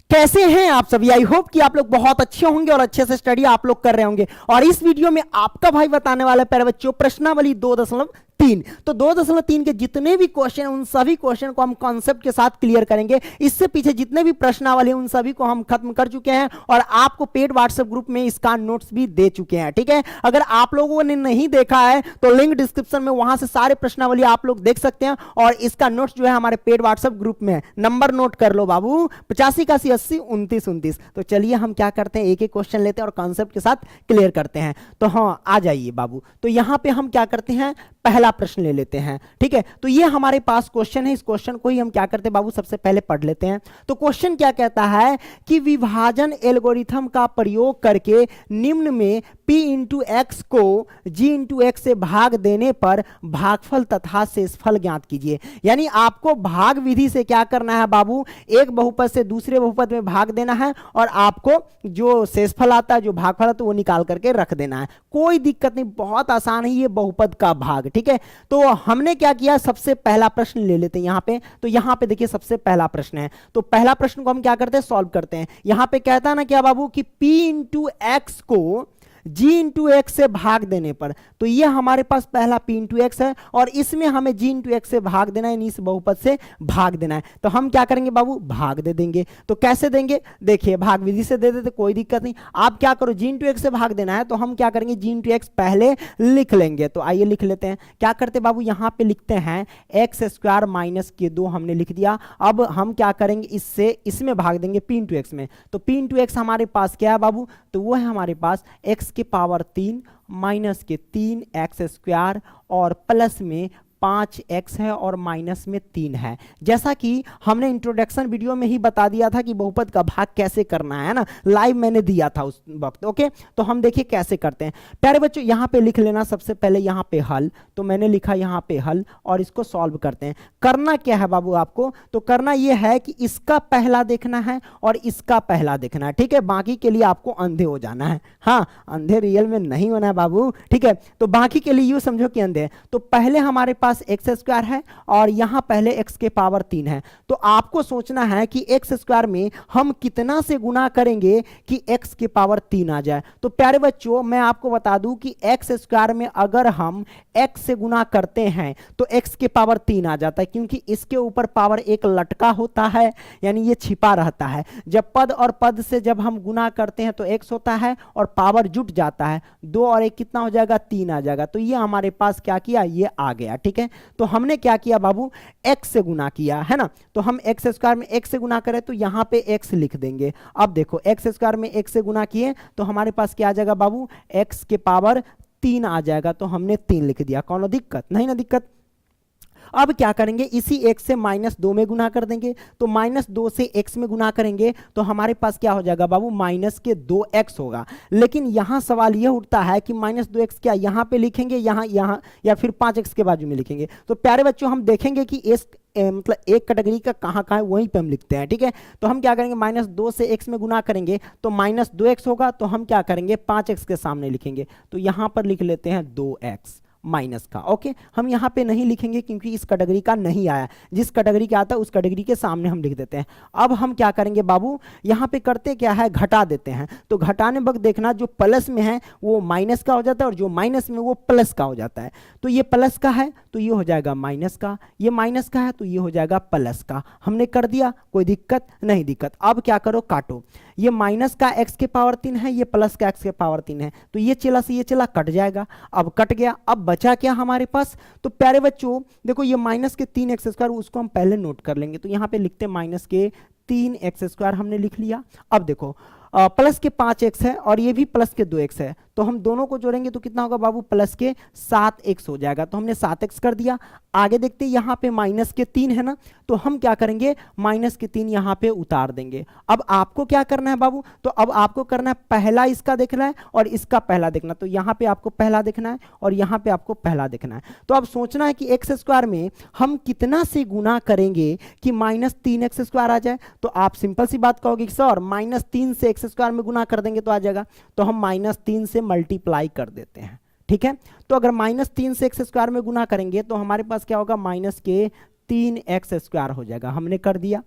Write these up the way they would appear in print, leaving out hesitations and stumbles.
कैसे हैं आप सभी। आई होप कि आप लोग बहुत अच्छे होंगे और अच्छे से स्टडी आप लोग कर रहे होंगे। और इस वीडियो में आपका भाई बताने वाला है प्यारे बच्चों प्रश्नावली 2.3। तो 2.3 के जितने भी क्वेश्चन उन सभी क्वेश्चन को हम कॉन्सेप्ट के साथ क्लियर करेंगे। इससे पीछे जितने भी प्रश्नावली उन सभी को हम खत्म कर चुके हैं और आपको पेड व्हाट्सएप ग्रुप में इसका नोट्स भी दे चुके हैं। ठीक है, अगर आप लोगों ने नहीं देखा है तो लिंक डिस्क्रिप्शन में, वहां से सारे प्रश्नावली आप लोग देख सकते हैं। और इसका नोट्स जो है हमारे पेड व्हाट्सएप ग्रुप में है। नंबर नोट कर लो बाबू, 85 81 29 29। तो चलिए हम क्या करते हैं, एक एक क्वेश्चन लेते हैं और कॉन्सेप्ट के साथ क्लियर करते हैं। तो हाँ, आ जाइए बाबू। तो यहां पे हम क्या करते हैं, पहला प्रश्न ले लेते हैं। ठीक है, तो ये हमारे पास क्वेश्चन है। इस क्वेश्चन को ही हम क्या करते हैं बाबू, सबसे पहले पढ़ लेते हैं। तो क्वेश्चन क्या कहता है कि विभाजन एल्गोरिथम का प्रयोग करके निम्न में p इंटू एक्स को g इंटू एक्स से भाग देने पर भागफल तथा शेषफल ज्ञात कीजिए। यानी आपको भाग विधि से क्या करना है बाबू, एक बहुपद से दूसरे बहुपद में भाग देना है और आपको जो शेषफल आता है, जो भागफल आता है, वो निकाल करके रख देना है। कोई दिक्कत नहीं, बहुत आसान है ये बहुपद का भाग। ठीक है, तो हमने क्या किया, सबसे पहला प्रश्न ले लेते हैं यहां पे। तो यहां पे देखिए सबसे पहला प्रश्न है। तो पहला प्रश्न को हम क्या करते हैं, सॉल्व करते हैं। यहां पे कहता है ना क्या बाबू कि p इंटू एक्स को g इंटू एक्स से भाग देने पर, तो ये हमारे पास पहला p इंटू एक्स है और इसमें हमें g इंटू एक्स से भाग देना है, इस बहुपद से भाग देना है। तो हम क्या करेंगे बाबू, भाग दे देंगे। तो कैसे देंगे, देखिए भाग विधि से दे देते, कोई दिक्कत नहीं। आप क्या करो, g इंटू एक्स से भाग देना है तो हम क्या करेंगे, g इंटू एक्स पहले लिख लेंगे। तो आइए लिख लेते हैं। क्या करते बाबू, यहां पे लिखते हैं एक्स स्क्वायर माइनस के 2 हमने लिख दिया। अब हम क्या करेंगे, इससे इसमें भाग देंगे p इंटू एक्स में। तो p इंटू एक्स हमारे पास क्या है बाबू, तो वो है हमारे पास x की पावर 3 माइनस के 3 एक्स स्क्वायर और प्लस में 5x है और माइनस में 3 है। जैसा कि हमने इंट्रोडक्शन वीडियो में ही बता दिया था कि बहुपद का भाग कैसे करना है ना, लाइव मैंने दिया था उस वक्त। ओके, तो हम देखिए कैसे करते हैं। प्यारे बच्चों यहां पे लिख लेना सबसे पहले, यहां पे हल। तो मैंने लिखा यहां पे हल और इसको सॉल्व करते हैं। करना क्या है बाबू आपको, तो करना यह है कि इसका पहला देखना है और इसका पहला देखना है। ठीक है, बाकी के लिए आपको अंधे हो जाना है। हाँ, अंधे रियल में नहीं होना है बाबू। ठीक है, तो बाकी के लिए यूं समझो कि अंधे। तो पहले हमारे पास एक्स स्क्वायर है और यहां पहले एक्स के पावर 3 है। तो आपको सोचना है कि एक्स स्क्वायर में हम कितना से गुना करेंगे कि एक्स के पावर 3 आ जाए। तो प्यारे बच्चों मैं आपको बता दूं कि एक्स स्क्वायर में अगर हम एक्स से गुना करते हैं तो एक्स के पावर 3 आ जाता है, क्योंकि इसके ऊपर पावर एक लटका होता है, यानी ये छिपा रहता है। जब पद और पद से जब हम गुना करते हैं तो एक्स होता है और पावर जुट जाता है, 2 और 1 कितना हो जाएगा, 3 आ जाएगा। तो ये हमारे पास क्या किया, ये आ गया। ठीक है, तो हमने क्या किया बाबू, x से गुना किया है ना। तो हम एक्स स्क्वायर में x से गुना करें तो यहां पे x लिख देंगे। अब देखो एक्स स्क्वायर में x से गुना किए तो हमारे पास क्या आ जाएगा बाबू, x के पावर 3 आ जाएगा। तो हमने 3 लिख दिया, कौन दिक्कत नहीं ना, दिक्कत। अब क्या करेंगे, इसी x से -2 में गुना कर देंगे। तो -2 से x में गुना करेंगे तो हमारे पास क्या हो जाएगा बाबू, माइनस के 2x होगा। लेकिन यहां सवाल यह उठता है कि -2x क्या यहां पे लिखेंगे, यहां या फिर 5x के बाजू में लिखेंगे। तो प्यारे बच्चों हम देखेंगे कि इस मतलब एक कैटेगरी का कहां है वहीं पे हम लिखते हैं। ठीक है, तो हम क्या करेंगे, -2 से x में गुना करेंगे तो -2x होगा। तो हम क्या करेंगे, 5x के सामने लिखेंगे। तो यहां पर लिख लेते हैं 2x माइनस का। ओके, हम यहां पे नहीं लिखेंगे क्योंकि इस कैटेगरी का नहीं आया। जिस कैटेगरी का आता है उस कैटेगरी के सामने हम लिख देते हैं। अब हम क्या करेंगे बाबू, यहां पे करते क्या है, घटा देते हैं। तो घटाने वक्त देखना जो प्लस में है वो माइनस का हो जाता है और जो माइनस में वो प्लस का हो जाता है। तो ये प्लस का है तो ये हो जाएगा माइनस का, ये माइनस का है तो ये हो जाएगा प्लस का। हमने कर दिया, कोई दिक्कत नहीं, दिक्कत। अब क्या करो, काटो। ये माइनस का x के पावर 3 है, ये प्लस का x के पावर 3 है। तो ये चला से ये चला, कट जाएगा। अब कट गया, अब बचा क्या हमारे पास, तो प्यारे बच्चों देखो ये माइनस के 3x स्क्वायर, उसको हम पहले नोट कर लेंगे। तो यहां पे लिखते हैं माइनस के 3x स्क्वायर, हमने लिख लिया। अब देखो प्लस के 5x है और ये भी प्लस के 2x है। तो हम दोनों को जोड़ेंगे तो कितना होगा बाबू, प्लस के 7x हो जाएगा। तो हमने 7x कर दिया। आगे देखते हैं, यहां पे माइनस के 3 है ना, तो हम क्या करेंगे, माइनस के 3 यहां पे उतार देंगे। अब आपको क्या करना है बाबू, तो अब आपको करना है पहला इसका देखना है और इसका पहला देखना। तो यहां पे आपको पहला देखना है और यहां पे आपको पहला देखना है। तो अब सोचना है कि एक्स स्क्वायर में हम कितना से गुना करेंगे कि -3x स्क्वायर आ जाए। तो आप सिंपल सी बात कहोगे सर -3 से एक्स स्क्वायर में गुना कर देंगे तो आ जाएगा। तो हम -3 से मल्टीप्लाई कर देते हैं। ठीक है, तो अगर -3 से एक्स स्क्वायर में गुना करेंगे तो हमारे पास क्या होगा, -3x स्क्वायर हो जाएगा। हमने कर दिया।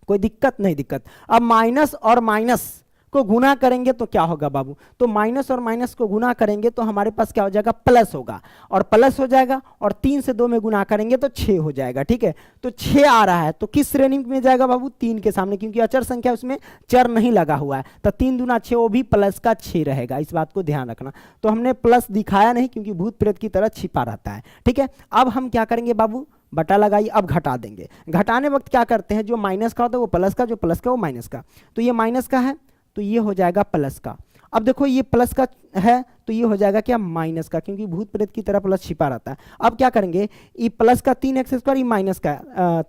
कोई दिक्कत नहीं दिक्कत। अब माइनस और माइनस को गुना करेंगे तो क्या होगा बाबू, तो माइनस और माइनस को गुना करेंगे तो हमारे पास क्या हो जाएगा, प्लस होगा, और प्लस हो जाएगा, और 3 से 2 में गुना करेंगे तो 6 हो जाएगा। ठीक है, तो 6 आ रहा है तो किस श्रेणी में जाएगा बाबू, 3 के सामने, क्योंकि अचर संख्या उसमें चर नहीं लगा हुआ है, तो 3 दूना 6, वो भी प्लस का 6 रहेगा, इस बात को ध्यान रखना। तो हमने प्लस दिखाया नहीं क्योंकि भूत प्रेत की तरह छिपा रहता है। ठीक है, अब हम क्या करेंगे बाबू, बटा लगाइए, अब घटा देंगे। घटाने वक्त क्या करते हैं, जो माइनस का होता है वो प्लस का, जो प्लस का वो माइनस का, तो ये माइनस का है तो ये हो जाएगा प्लस का। अब देखो ये प्लस का है तो ये हो जाएगा क्या, माइनस का, क्योंकि भूत प्रेत की तरह प्लस छिपा रहता है। अब क्या करेंगे, ई प्लस का 3x², ई माइनस का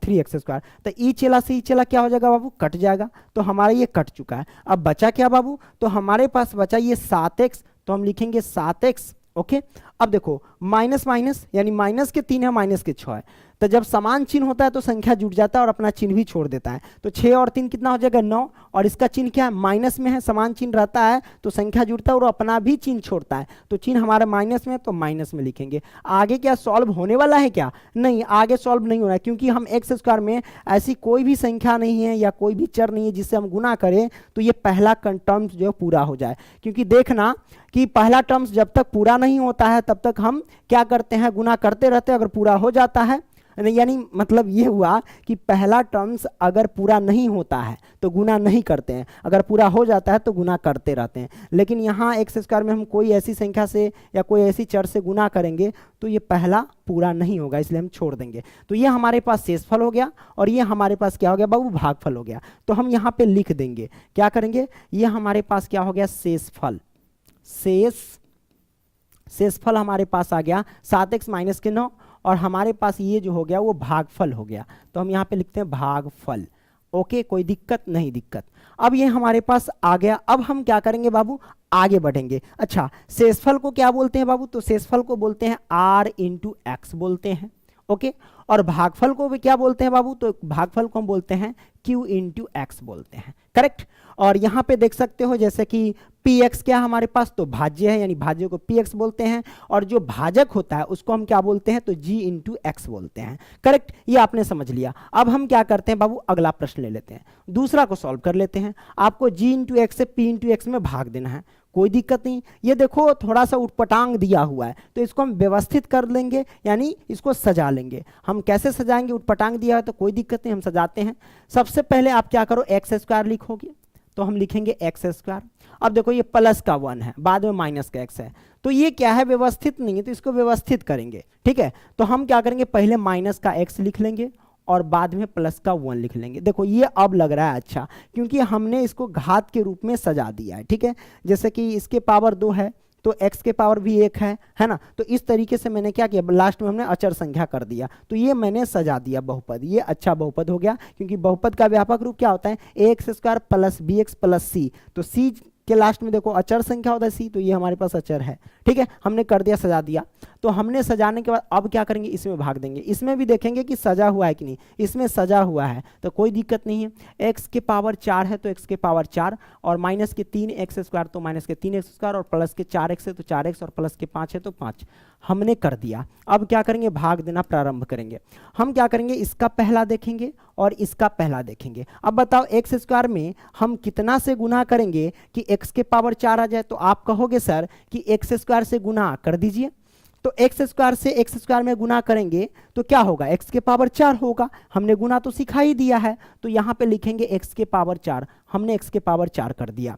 3x², तो ई चला से ई चला क्या हो जाएगा बाबू, कट जाएगा, तो हमारा ये कट चुका है। अब बचा क्या बाबू, तो हमारे पास बचा ये 7x, तो हम लिखेंगे 7x। ओके, अब देखो माइनस माइनस यानी माइनस के 3 है, माइनस के 6 है, तो जब समान चिन्ह होता है तो संख्या जुड़ जाता है और अपना चिन्ह भी छोड़ देता है। तो 6 और 3 कितना हो जाएगा, 9, और इसका चिन्ह क्या है, माइनस में है, समान चिन्ह रहता है तो संख्या जुड़ता है और अपना भी चिन्ह छोड़ता है, तो चिन्ह हमारा माइनस में है तो माइनस में लिखेंगे। आगे क्या सॉल्व होने वाला है क्या, नहीं, आगे सॉल्व नहीं हो रहा है, क्योंकि हम x² में ऐसी कोई भी संख्या नहीं है या कोई भी चर नहीं है जिससे हम गुना करें तो ये पहला टर्म्स जो है पूरा हो जाए। क्योंकि देखना कि पहला टर्म्स जब तक पूरा नहीं होता है तब तक हम क्या करते हैं, गुना करते रहते हैं। अगर पूरा हो जाता है, यानी मतलब ये हुआ कि पहला टर्म्स अगर पूरा नहीं होता है तो गुना नहीं करते हैं, अगर पूरा हो जाता है तो गुना करते रहते हैं। लेकिन यहाँ x² में हम कोई ऐसी संख्या से या कोई ऐसी चर से गुना करेंगे तो ये पहला पूरा नहीं होगा, इसलिए हम छोड़ देंगे। तो ये हमारे पास शेषफल हो गया और ये हमारे पास क्या हो गया बाबू, भागफल हो गया। तो हम यहाँ पे लिख देंगे, क्या करेंगे, ये हमारे पास क्या हो गया, शेषफल। शेषफल हमारे पास आ गया 7x माइनस के 9, और हमारे पास ये जो हो गया वो भागफल हो गया, तो हम यहाँ पे लिखते हैं भागफल। ओके, कोई दिक्कत नहीं दिक्कत। अब ये हमारे पास आ गया। अब हम क्या करेंगे बाबू, आगे बढ़ेंगे। अच्छा, शेषफल को क्या बोलते हैं बाबू, तो शेषफल को बोलते हैं r इंटू एक्स बोलते हैं। ओके, और भागफल को भी क्या बोलते हैं बाबू, तो भागफल को हम बोलते हैं q इंटू एक्स बोलते हैं। करेक्ट। और यहाँ पे देख सकते हो जैसे कि px क्या है हमारे पास, तो भाज्य है, यानी भाज्य को px बोलते हैं, और जो भाजक होता है उसको हम क्या बोलते हैं, तो g इंटू एक्स बोलते हैं। करेक्ट, ये आपने समझ लिया। अब हम क्या करते हैं बाबू, अगला प्रश्न ले लेते हैं, दूसरा को सॉल्व कर लेते हैं। आपको g इंटू एक्स से p इंटू एक्स में भाग देना है, कोई दिक्कत नहीं। ये देखो थोड़ा सा उटपटांग दिया हुआ है तो इसको हम व्यवस्थित कर लेंगे, यानी इसको सजा लेंगे। हम कैसे सजाएंगे, उटपटांग दिया है तो कोई दिक्कत नहीं, हम सजाते हैं। सबसे पहले आप क्या करो, x² लिखोगे, तो हम लिखेंगे x²। अब देखो ये प्लस का 1 है, बाद में माइनस का x है, तो ये क्या है, व्यवस्थित नहीं है, तो इसको व्यवस्थित करेंगे। ठीक है, तो हम क्या करेंगे, पहले माइनस का x लिख लेंगे और बाद में प्लस का 1 लिख लेंगे। देखो ये अब लग रहा है अच्छा, क्योंकि हमने इसको घात के रूप में सजा दिया है। ठीक है, जैसे कि इसके पावर 2 है तो x के पावर भी 1 है ना, तो इस तरीके से मैंने क्या किया, लास्ट में हमने अचर संख्या कर दिया, तो ये मैंने सजा दिया बहुपद। ये अच्छा बहुपद हो गया, क्योंकि बहुपद का व्यापक रूप क्या होता है, ax² plus bx plus c, तो c के लास्ट में देखो अचर संख्या होता है c, तो ये हमारे पास अचर है। ठीक है, हमने कर दिया, सजा दिया। तो हमने सजाने के बाद अब क्या करेंगे, इसमें भाग देंगे। इसमें भी देखेंगे कि सजा हुआ है कि नहीं, इसमें सजा हुआ है तो कोई दिक्कत नहीं है। x के पावर 4 है तो x के पावर 4, और माइनस के 3x² तो माइनस के 3x², और प्लस के 4x है तो 4x, और प्लस के 5 है तो 5। हमने कर दिया। अब क्या करेंगे, भाग देना प्रारंभ करेंगे। हम क्या करेंगे, इसका पहला देखेंगे और इसका पहला देखेंगे। अब बताओ x² में हम कितना से गुना करेंगे कि x के पावर 4 आ जाए, तो आप कहोगे सर कि x² से गुना कर दीजिए। तो x² से x² में गुना करेंगे तो क्या होगा, x के पावर 4 होगा। हमने गुना तो सिखा ही दिया है, तो यहाँ पे लिखेंगे x के पावर 4, हमने x के पावर 4 कर दिया।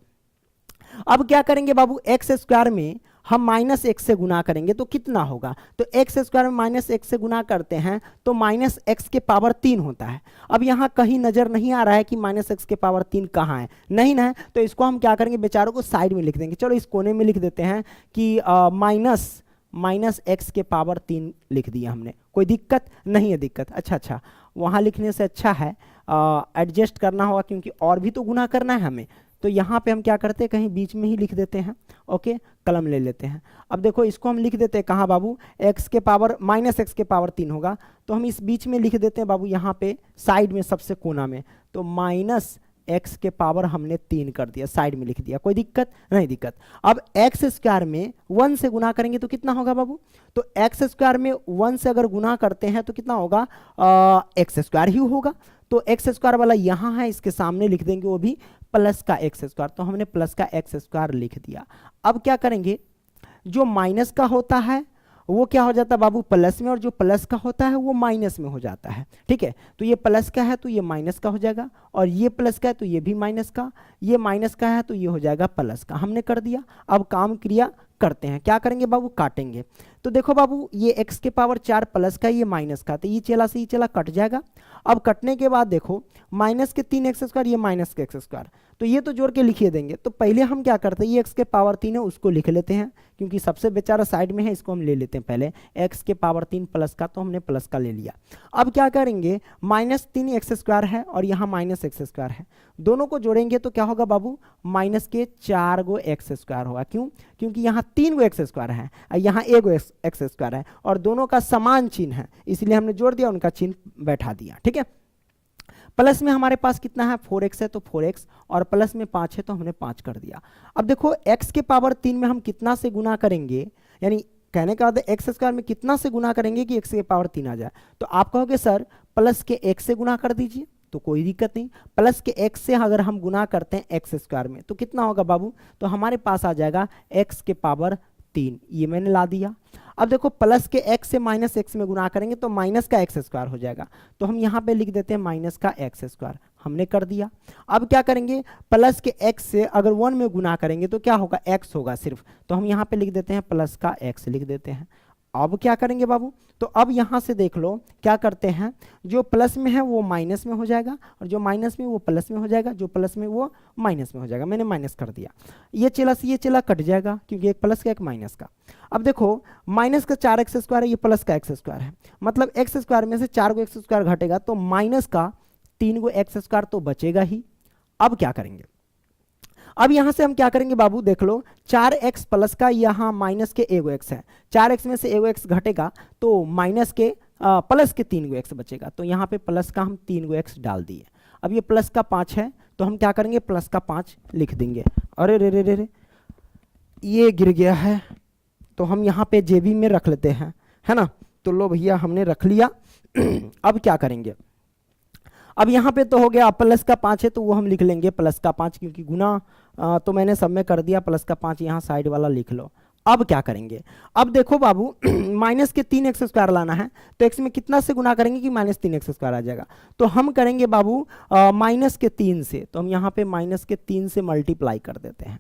अब क्या करेंगे बाबू, x² में हम माइनस x से गुना करेंगे तो कितना होगा, तो x² में माइनस x से गुना करते हैं तो माइनस x के पावर 3 होता है। अब यहाँ कहीं नजर नहीं आ रहा है कि माइनस x के पावर 3 कहाँ है, नहीं ना, तो इसको हम क्या करेंगे, बेचारों को साइड में लिख देंगे। चलो इस कोने में लिख देते हैं कि माइनस x के पावर 3 लिख दिया हमने, कोई दिक्कत नहीं है। दिक्कत अच्छा, वहाँ लिखने से अच्छा है एडजस्ट करना होगा, क्योंकि और भी तो गुना करना है हमें। तो यहाँ पे हम क्या करते हैं, कहीं बीच में ही लिख देते हैं। ओके, कलम ले लेते हैं। अब देखो इसको हम लिख देते हैं कहाँ बाबू, x के पावर माइनस x के पावर 3 होगा, तो हम इस बीच में लिख देते हैं बाबू, यहाँ पे साइड में सबसे कोना में, तो माइनस x के पावर हमने 3 कर दिया, साइड में लिख दिया, कोई दिक्कत नहीं दिक्कत। अब x² में 1 से गुना करेंगे तो कितना होगा बाबू, तो x² में 1 से अगर गुना करते हैं तो कितना होगा, x² ही होगा। तो एक्स स्क्वायर वाला यहाँ है, इसके सामने लिख देंगे वो भी प्लस का एक्स स्क्वायर, तो हमने प्लस का एक्स स्क्वायर लिख दिया। अब क्या करेंगे, जो माइनस का होता है वो क्या हो जाता है बाबू प्लस में, और जो प्लस का होता है वो माइनस में हो जाता है। ठीक है, तो ये प्लस का है तो ये माइनस का हो जाएगा, और ये प्लस का है तो ये भी माइनस का, ये माइनस का है तो ये हो जाएगा प्लस का। हमने कर दिया। अब काम क्रिया करते हैं, क्या करेंगे बाबू, काटेंगे। तो देखो बाबू, ये एक्स के पावर 4 प्लस का, ये माइनस का, तो ये चला से ये चला कट जाएगा। अब कटने के बाद देखो माइनस के 3 एक्स स्क्वायर, ये माइनस के एक्स स्क्वायर, तो ये तो जोड़ के लिखिए देंगे। तो पहले हम क्या करते हैं, ये एक्स के पावर 3 है उसको लिख लेते हैं, क्योंकि सबसे बेचारा साइड में है, इसको हम ले लेते हैं पहले। एक्स के पावर 3 प्लस का, तो हमने प्लस का ले लिया। अब क्या करेंगे, माइनस 3 एक्स स्क्वायर है और यहाँ माइनस एक्स स्क्वायर है, दोनों को जोड़ेंगे तो क्या होगा बाबू, माइनस के 4 गो एक्स स्क्वायर होगा। क्यों, क्योंकि यहाँ 3 गो एक्स स्क्वायर है और यहाँ 1 गो एक्स स्क्वायर है, और दोनों का समान चिन्ह है, इसलिए हमने जोड़ दिया, उनका चिन्ह बैठा दिया। ठीक है, प्लस में हमारे पास कितना है 4x है तो 4x, और प्लस में 5 है तो हमने 5 कर दिया। अब देखो x के पावर 3 में हम कितना से गुना करेंगे, यानी कहने का मतलब एक्स स्क्वायर में कितना से गुना करेंगे कि x के पावर 3 आ जाए। तो आप कहोगे सर प्लस के x से गुना कर दीजिए, तो कोई दिक्कत नहीं। प्लस के x से अगर हम गुना करते हैं एक्स स्क्वायर में तो कितना होगा बाबू, तो हमारे पास आ जाएगा x के पावर 3, ये मैंने ला दिया। अब देखो प्लस के x से माइनस x में गुना करेंगे तो माइनस का एक्स स्क्वायर हो जाएगा, तो हम यहाँ पे लिख देते हैं माइनस का एक्स स्क्वायर, हमने कर दिया। अब क्या करेंगे, प्लस के x से अगर 1 में गुना करेंगे तो क्या होगा, x होगा सिर्फ, तो हम यहाँ पे लिख देते हैं प्लस का x लिख देते हैं। अब क्या करेंगे बाबू, तो अब यहाँ से देख लो क्या करते हैं, जो प्लस में है वो माइनस में हो जाएगा, और जो माइनस में वो प्लस में हो जाएगा, जो प्लस में वो माइनस में हो जाएगा। मैंने माइनस कर दिया, ये चला से ये चला कट जाएगा, क्योंकि एक प्लस का एक माइनस का। अब देखो माइनस का 4 एक्स स्क्वायर है, ये प्लस का एक्स स्क्वायर है, मतलब एक्स स्क्वायर में से 4 गो एक्स स्क्वायर घटेगा तो माइनस का 3 गो एक्स स्क्वायर तो बचेगा ही। अब क्या करेंगे, अब यहां से हम क्या करेंगे बाबू, देख लो 4x प्लस का यहाँ माइनस के 1 एक्स है, 4x में से 1 एक्स घटेगा तो माइनस के प्लस के 3 गो एक्स बचेगा, तो यहाँ पे प्लस का हम 3 गो एक्स डाल दिए। अब ये प्लस का 5 है तो हम क्या करेंगे, प्लस का 5 लिख देंगे। अरे रे रे रे रे, ये गिर गया है, तो हम यहाँ पे जेबी में रख लेते हैं, है ना। तो लो भैया हमने रख लिया। अब क्या करेंगे, अब यहाँ पे तो हो गया प्लस का 5 है तो वो हम लिख लेंगे प्लस का 5, क्योंकि गुना तो मैंने सब में कर दिया, प्लस का 5 यहाँ साइड वाला लिख लो। अब क्या करेंगे, अब देखो बाबू माइनस के 3 एक्स स्क्वायर लाना है, तो एक्स में कितना से गुना करेंगे कि माइनस 3 एक्स स्क्वायर आ जाएगा। तो हम करेंगे बाबू माइनस के 3 से, तो हम यहाँ पे माइनस के 3 से मल्टीप्लाई कर देते हैं।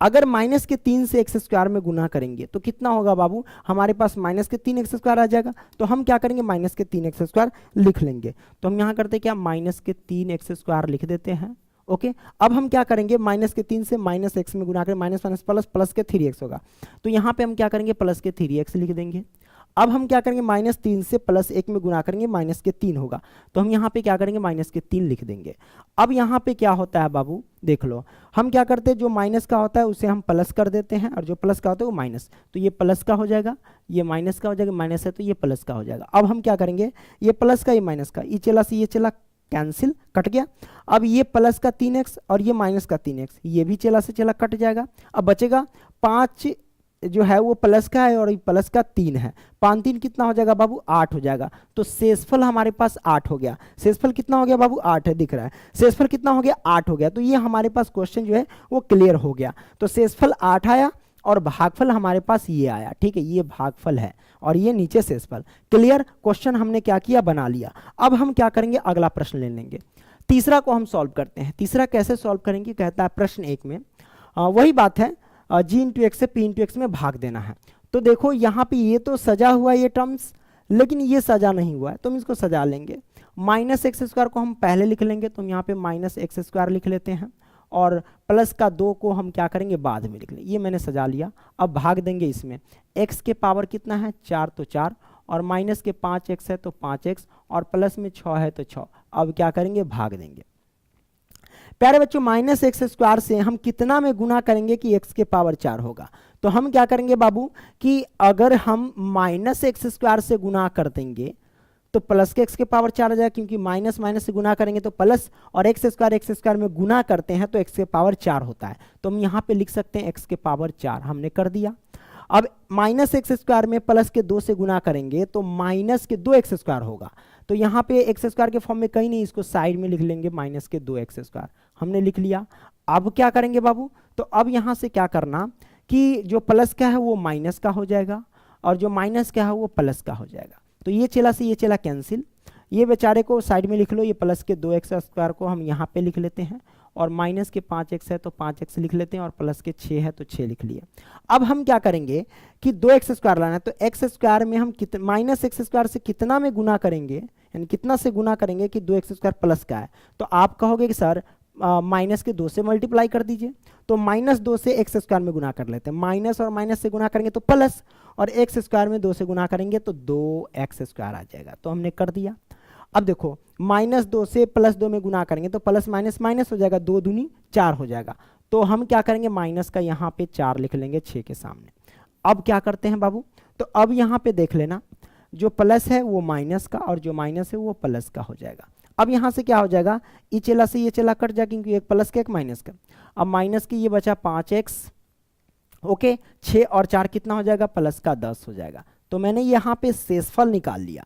अगर माइनस के 3 से एक्स स्क्वायर में गुना करेंगे तो कितना होगा बाबू, हमारे पास माइनस के 3 एक्स स्क्वायर आ जाएगा, तो हम क्या करेंगे माइनस के 3 एक्स स्क्वायर लिख लेंगे। तो हम यहाँ करते क्या, माइनस के 3 एक्स स्क्वायर लिख देते हैं। ओके, अब हम क्या करेंगे, माइनस के 3 से माइनस एक्स में गुना करें, माइनस माइनस प्लस, प्लस के 3x होगा, तो यहाँ पे हम क्या करेंगे प्लस के 3x लिख देंगे। अब हम क्या करेंगे, माइनस 3 से प्लस 1 में गुना करेंगे, माइनस के 3 होगा, तो हम यहाँ पे क्या करेंगे माइनस के 3 लिख देंगे। अब यहाँ पे क्या होता है बाबू, देख लो हम क्या करते हैं, जो माइनस का होता है उसे हम प्लस कर देते हैं, और जो प्लस का होता है वो माइनस, तो ये प्लस का हो जाएगा, ये माइनस का हो जाएगा, माइनस है तो ये प्लस का हो जाएगा। अब हम क्या करेंगे, ये प्लस का ये माइनस का, ये चला से ये चला कैंसिल, कट गया। अब ये प्लस का 3x और ये माइनस का 3x, ये भी चला से चला कट जाएगा। अब बचेगा 5 जो है वो प्लस का है और ये प्लस का 3 है, 5 3 कितना हो जाएगा बाबू, 8 हो जाएगा। तो शेषफल हमारे पास 8 हो गया। शेषफल कितना हो गया बाबू, 8 है, दिख रहा है। शेषफल कितना हो गया, 8 हो गया। तो ये हमारे पास क्वेश्चन जो है वो क्लियर हो गया। तो शेषफल 8 आया और भागफल हमारे पास ये आया। ठीक है, ये भागफल है और ये नीचे शेषफल। क्लियर, क्वेश्चन हमने क्या किया, बना लिया। अब हम क्या करेंगे, अगला प्रश्न ले लेंगे। तीसरा को हम सॉल्व करते हैं। तीसरा कैसे सॉल्व करेंगे, कहता है प्रश्न 1 में वही बात है, जी इंटू एक्स से पी इंटू एक्स में भाग देना है। तो देखो यहाँ पे ये तो सजा हुआ है ये टर्म्स, लेकिन ये सजा नहीं हुआ है, तो हम इसको सजा लेंगे। माइनस एक्स स्क्वायर को हम पहले लिख लेंगे, तो हम यहाँ पे माइनस एक्स स्क्वायर लिख लेते हैं, और प्लस का 2 को हम क्या करेंगे बाद में लिख लेंगे। ये मैंने सजा लिया। अब भाग देंगे इसमें, x के पावर कितना है 4 तो 4, और माइनस के 5x है तो 5x, और प्लस में 6 है तो 6। अब क्या करेंगे, भाग देंगे। प्यारे बच्चों, माइनस एक्स स्क्वायर से हम कितना में गुना करेंगे कि x के पावर 4 होगा। तो हम क्या करेंगे बाबू कि अगर हम माइनस एक्स स्क्वायर से गुना कर देंगे तो प्लस के एक्स के पावर 4 आ जाएगा, क्योंकि माइनस माइनस से गुना करेंगे तो प्लस, और एक्स स्क्वायर में गुना करते हैं तो एक्स के पावर 4 होता है। तो हम यहाँ पे लिख सकते हैं एक्स के पावर 4, हमने कर दिया। अब माइनस एक्स स्क्वायर में प्लस के 2 से गुना करेंगे तो माइनस के 2x स्क्वायर होगा। तो यहाँ पे एक्स स्क्वायर के फॉर्म में कहीं नहीं, इसको साइड में लिख लेंगे माइनस के 2x स्क्वायर, हमने लिख लिया। अब क्या करेंगे बाबू, तो अब यहाँ से क्या करना कि जो प्लस का है वो माइनस का हो जाएगा और जो माइनस का है वो प्लस का हो जाएगा। तो ये चला से ये चला कैंसिल, ये बेचारे को साइड में लिख लो, ये प्लस के 2x स्क्वायर को हम यहाँ पे लिख लेते हैं और माइनस के 5x है तो 5x लिख लेते हैं और प्लस के 6 है तो 6 लिख लिए। अब हम क्या करेंगे कि 2x स्क्वायर लाना है, तो x स्क्वायर में हम माइनस एक्स स्क्वायर से कितना में गुना करेंगे, यानी कितना से गुना करेंगे कि 2x स्क्वायर प्लस का है। तो आप कहोगे कि सर माइनस के 2 से मल्टीप्लाई कर दीजिए, तो माइनस 2 से एक्स स्क्वायर में गुना कर लेते हैं, माइनस और माइनस से गुना करेंगे तो प्लस, और एक्स स्क्वायर में 2 से गुना करेंगे तो 2x स्क्वायर आ जाएगा। तो हमने कर दिया। अब देखो माइनस 2 से प्लस 2 में गुना करेंगे तो प्लस माइनस माइनस हो जाएगा, 2 दूनी 4 हो जाएगा। तो हम क्या करेंगे, माइनस का यहाँ पे 4 लिख लेंगे 6 के सामने। अब क्या करते हैं बाबू, तो अब यहाँ पे देख लेना, जो प्लस है वो माइनस का और जो माइनस है वो प्लस का हो जाएगा। अब यहाँ से क्या हो जाएगा, ये चला से ये चला कट जाएगा क्योंकि एक प्लस का एक माइनस का। अब माइनस की ये बचा 5x, ओके, 6 और 4 कितना हो जाएगा, प्लस का 10 हो जाएगा। तो मैंने यहाँ पे शेषफल निकाल लिया,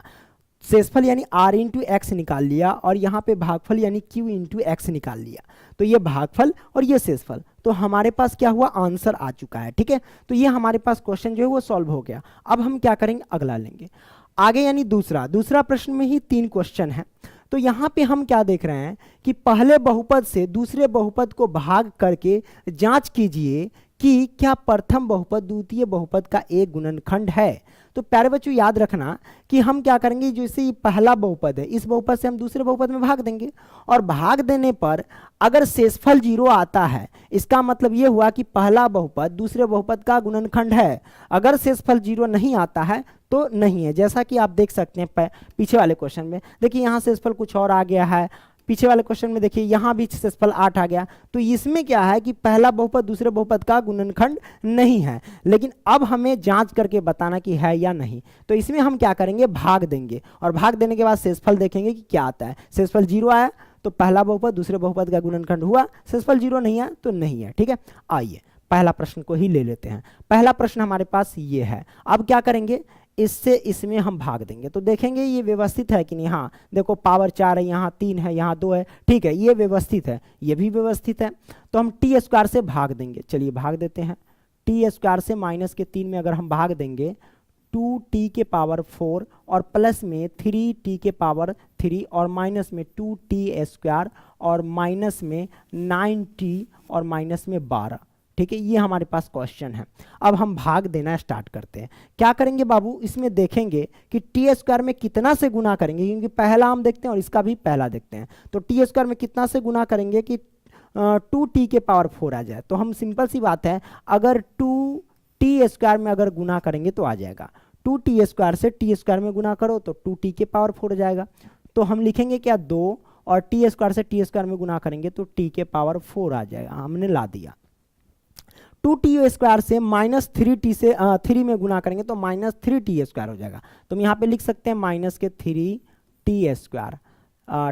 शेषफल यानी r इंटू एक्स निकाल लिया और यहाँ पे भागफल यानी q इंटू एक्स निकाल लिया। तो ये भागफल और ये शेषफल, तो हमारे पास क्या हुआ, आंसर आ चुका है। ठीक है, तो ये हमारे पास क्वेश्चन जो है वो सॉल्व हो गया। अब हम क्या करेंगे, अगला लेंगे आगे, यानी दूसरा प्रश्न में ही 3 क्वेश्चन है। तो यहाँ पे हम क्या देख रहे हैं कि पहले बहुपद से दूसरे बहुपद को भाग करके जांच कीजिए कि क्या प्रथम बहुपद द्वितीय बहुपद का एक गुणनखंड है। तो प्यारे बच्चों याद रखना कि हम क्या करेंगे, जैसे ये पहला बहुपद है, इस बहुपद से हम दूसरे बहुपद में भाग देंगे और भाग देने पर अगर शेषफल 0 आता है, इसका मतलब ये हुआ कि पहला बहुपद दूसरे बहुपद का गुणनखंड है। अगर शेषफल 0 नहीं आता है तो नहीं है, जैसा कि आप देख सकते हैं पीछे वाले क्वेश्चन में। देखिए यहाँ शेषफल कुछ और आ गया है, पीछे वाले क्वेश्चन में देखिए यहाँ भी शेषफल 8 आ गया। तो इसमें क्या है कि पहला बहुपद दूसरे बहुपद का गुणनखंड नहीं है, लेकिन अब हमें जांच करके बताना कि है या नहीं। तो इसमें हम क्या करेंगे, भाग देंगे और भाग देने के बाद शेषफल देखेंगे कि क्या आता है। शेषफल 0 आया तो पहला बहुपद दूसरे बहुपद का गुणनखंड हुआ, शेषफल 0 नहीं आया तो नहीं है। ठीक है, आइए पहला प्रश्न को ही ले लेते हैं। पहला प्रश्न हमारे पास ये है। अब क्या करेंगे, इससे इसमें हम भाग देंगे तो देखेंगे ये व्यवस्थित है कि नहीं। हाँ देखो, पावर 4 है, यहाँ 3 है, यहाँ 2 है, ठीक है, ये व्यवस्थित है, ये भी व्यवस्थित है। तो हम टी स्क्वायर से भाग देंगे, चलिए भाग देते हैं। टी स्क्वायर से माइनस के 3 में अगर हम भाग देंगे 2t के पावर 4 और प्लस में 3t के पावर 3 और माइनस में 2t स्क्वायर और माइनस में 9t और माइनस में 12। ठीक है, ये हमारे पास क्वेश्चन है। अब हम भाग देना स्टार्ट करते हैं। क्या करेंगे बाबू, इसमें देखेंगे कि टी स्क्वायर में कितना से गुना करेंगे, क्योंकि पहला हम देखते हैं और इसका भी पहला देखते हैं। तो टी स्क्वायर में कितना से गुना करेंगे कि 2t के पावर 4 आ जाए। तो हम सिंपल सी बात है, अगर 2t स्क्वायर में अगर गुना करेंगे तो आ जाएगा। 2t स्क्वायर से टी स्क्वायर में गुना करो तो 2t के पावर 4 जाएगा। तो हम लिखेंगे क्या, 2 और टी स्क्वायर से टी स्क्वायर में गुना करेंगे तो t के पावर 4 आ जाएगा। हमने ला दिया। 2t स्क्वायर से माइनस 3t से 3 में गुना करेंगे तो माइनस 3t स्क्वायर हो जाएगा। तो हम यहाँ पे लिख सकते हैं माइनस के 3t स्क्वायर।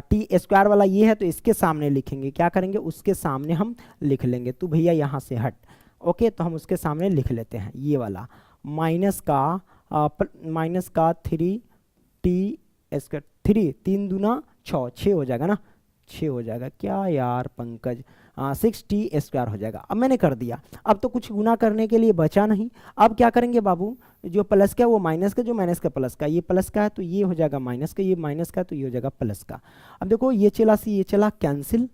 टी स्क्वायर वाला ये है तो इसके सामने लिखेंगे, क्या करेंगे, उसके सामने हम लिख लेंगे। तो भैया यहाँ से हट, ओके, तो हम उसके सामने लिख लेते हैं ये वाला माइनस का 3t स्क्वायर, 3 3 दूना 6 हो जाएगा ना, 6 हो जाएगा क्या यार पंकज, 6t स्क्वायर हो जाएगा। अब मैंने कर दिया, अब तो कुछ गुना करने के लिए बचा नहीं। अब क्या करेंगे बाबू, जो प्लस का वो माइनस का, जो माइनस का प्लस का, ये प्लस का है तो ये हो जाएगा माइनस का, ये माइनस का तो ये हो जाएगा प्लस का। अब देखो ये चला से ये चला कैंसिल,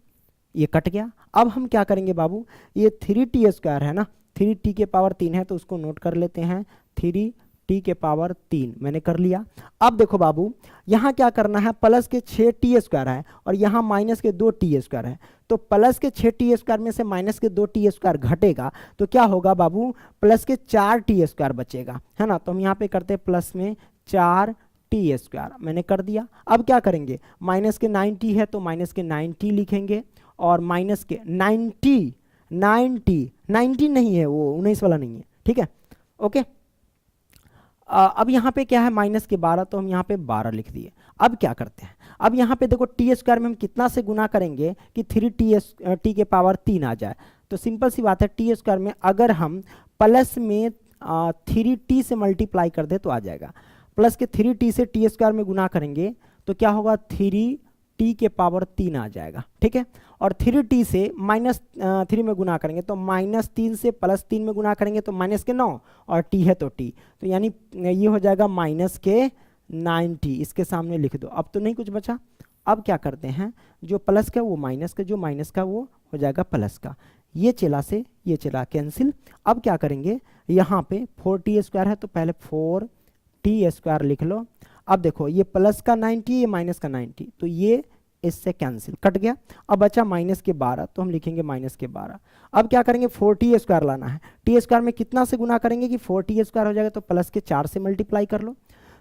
ये कट गया। अब हम क्या करेंगे बाबू, ये 3t स्क्वायर है ना, 3t के पावर 3 है तो उसको नोट कर लेते हैं, 3t के पावर 3 मैंने कर लिया। अब देखो बाबू, यहाँ क्या करना है, प्लस के 6t स्क्वायर है और यहाँ माइनस के 2t स्क्वायर है। तो प्लस के 6t स्क्वायर में से माइनस के 2t स्क्वायर घटेगा तो क्या होगा बाबू, प्लस के 4t स्क्वायर बचेगा, है ना। तो हम यहाँ पे करते हैं प्लस में 4t स्क्वायर, मैंने कर दिया। अब क्या करेंगे, माइनस के 9t है तो माइनस के 9t लिखेंगे और माइनस के 90 नहीं है, वो 19 वाला नहीं है, ठीक है, ओके। अब यहाँ पे क्या है, माइनस के 12 तो हम यहाँ पे 12 लिख दिए। अब क्या करते हैं, अब यहाँ पे देखो टी स्क्वायर में हम कितना से गुना करेंगे कि 3t के पावर 3 आ जाए। तो सिंपल सी बात है, टी स्क्वायर में अगर हम प्लस में 3t से मल्टीप्लाई कर दे तो आ जाएगा। प्लस के 3t से टी स्क्वायर में गुना करेंगे तो क्या होगा, 3t के पावर 3 आ जाएगा, ठीक है। और 3t से माइनस 3 में गुना करेंगे तो -3 से +3 में गुना करेंगे तो -9 और t है तो t, तो यानी ये हो जाएगा -9t। इसके सामने लिख दो। अब तो नहीं कुछ बचा। अब क्या करते हैं, जो प्लस का वो माइनस का, जो माइनस का वो हो जाएगा प्लस का। ये चला से ये चला कैंसिल। अब क्या करेंगे, यहाँ पे 4t स्क्वायर है तो पहले 4t स्क्वायर लिख लो। अब देखो ये प्लस का 90, ये माइनस का 90, तो ये इससे कैंसिल कट गया। अब बचा -12, तो हम लिखेंगे -12। अब क्या करेंगे, 4t स्क्वायर लाना है। टी स्क्वायर में कितना से गुना करेंगे कि 4t स्क्वायर हो जाएगा, तो प्लस के 4 से मल्टीप्लाई कर लो।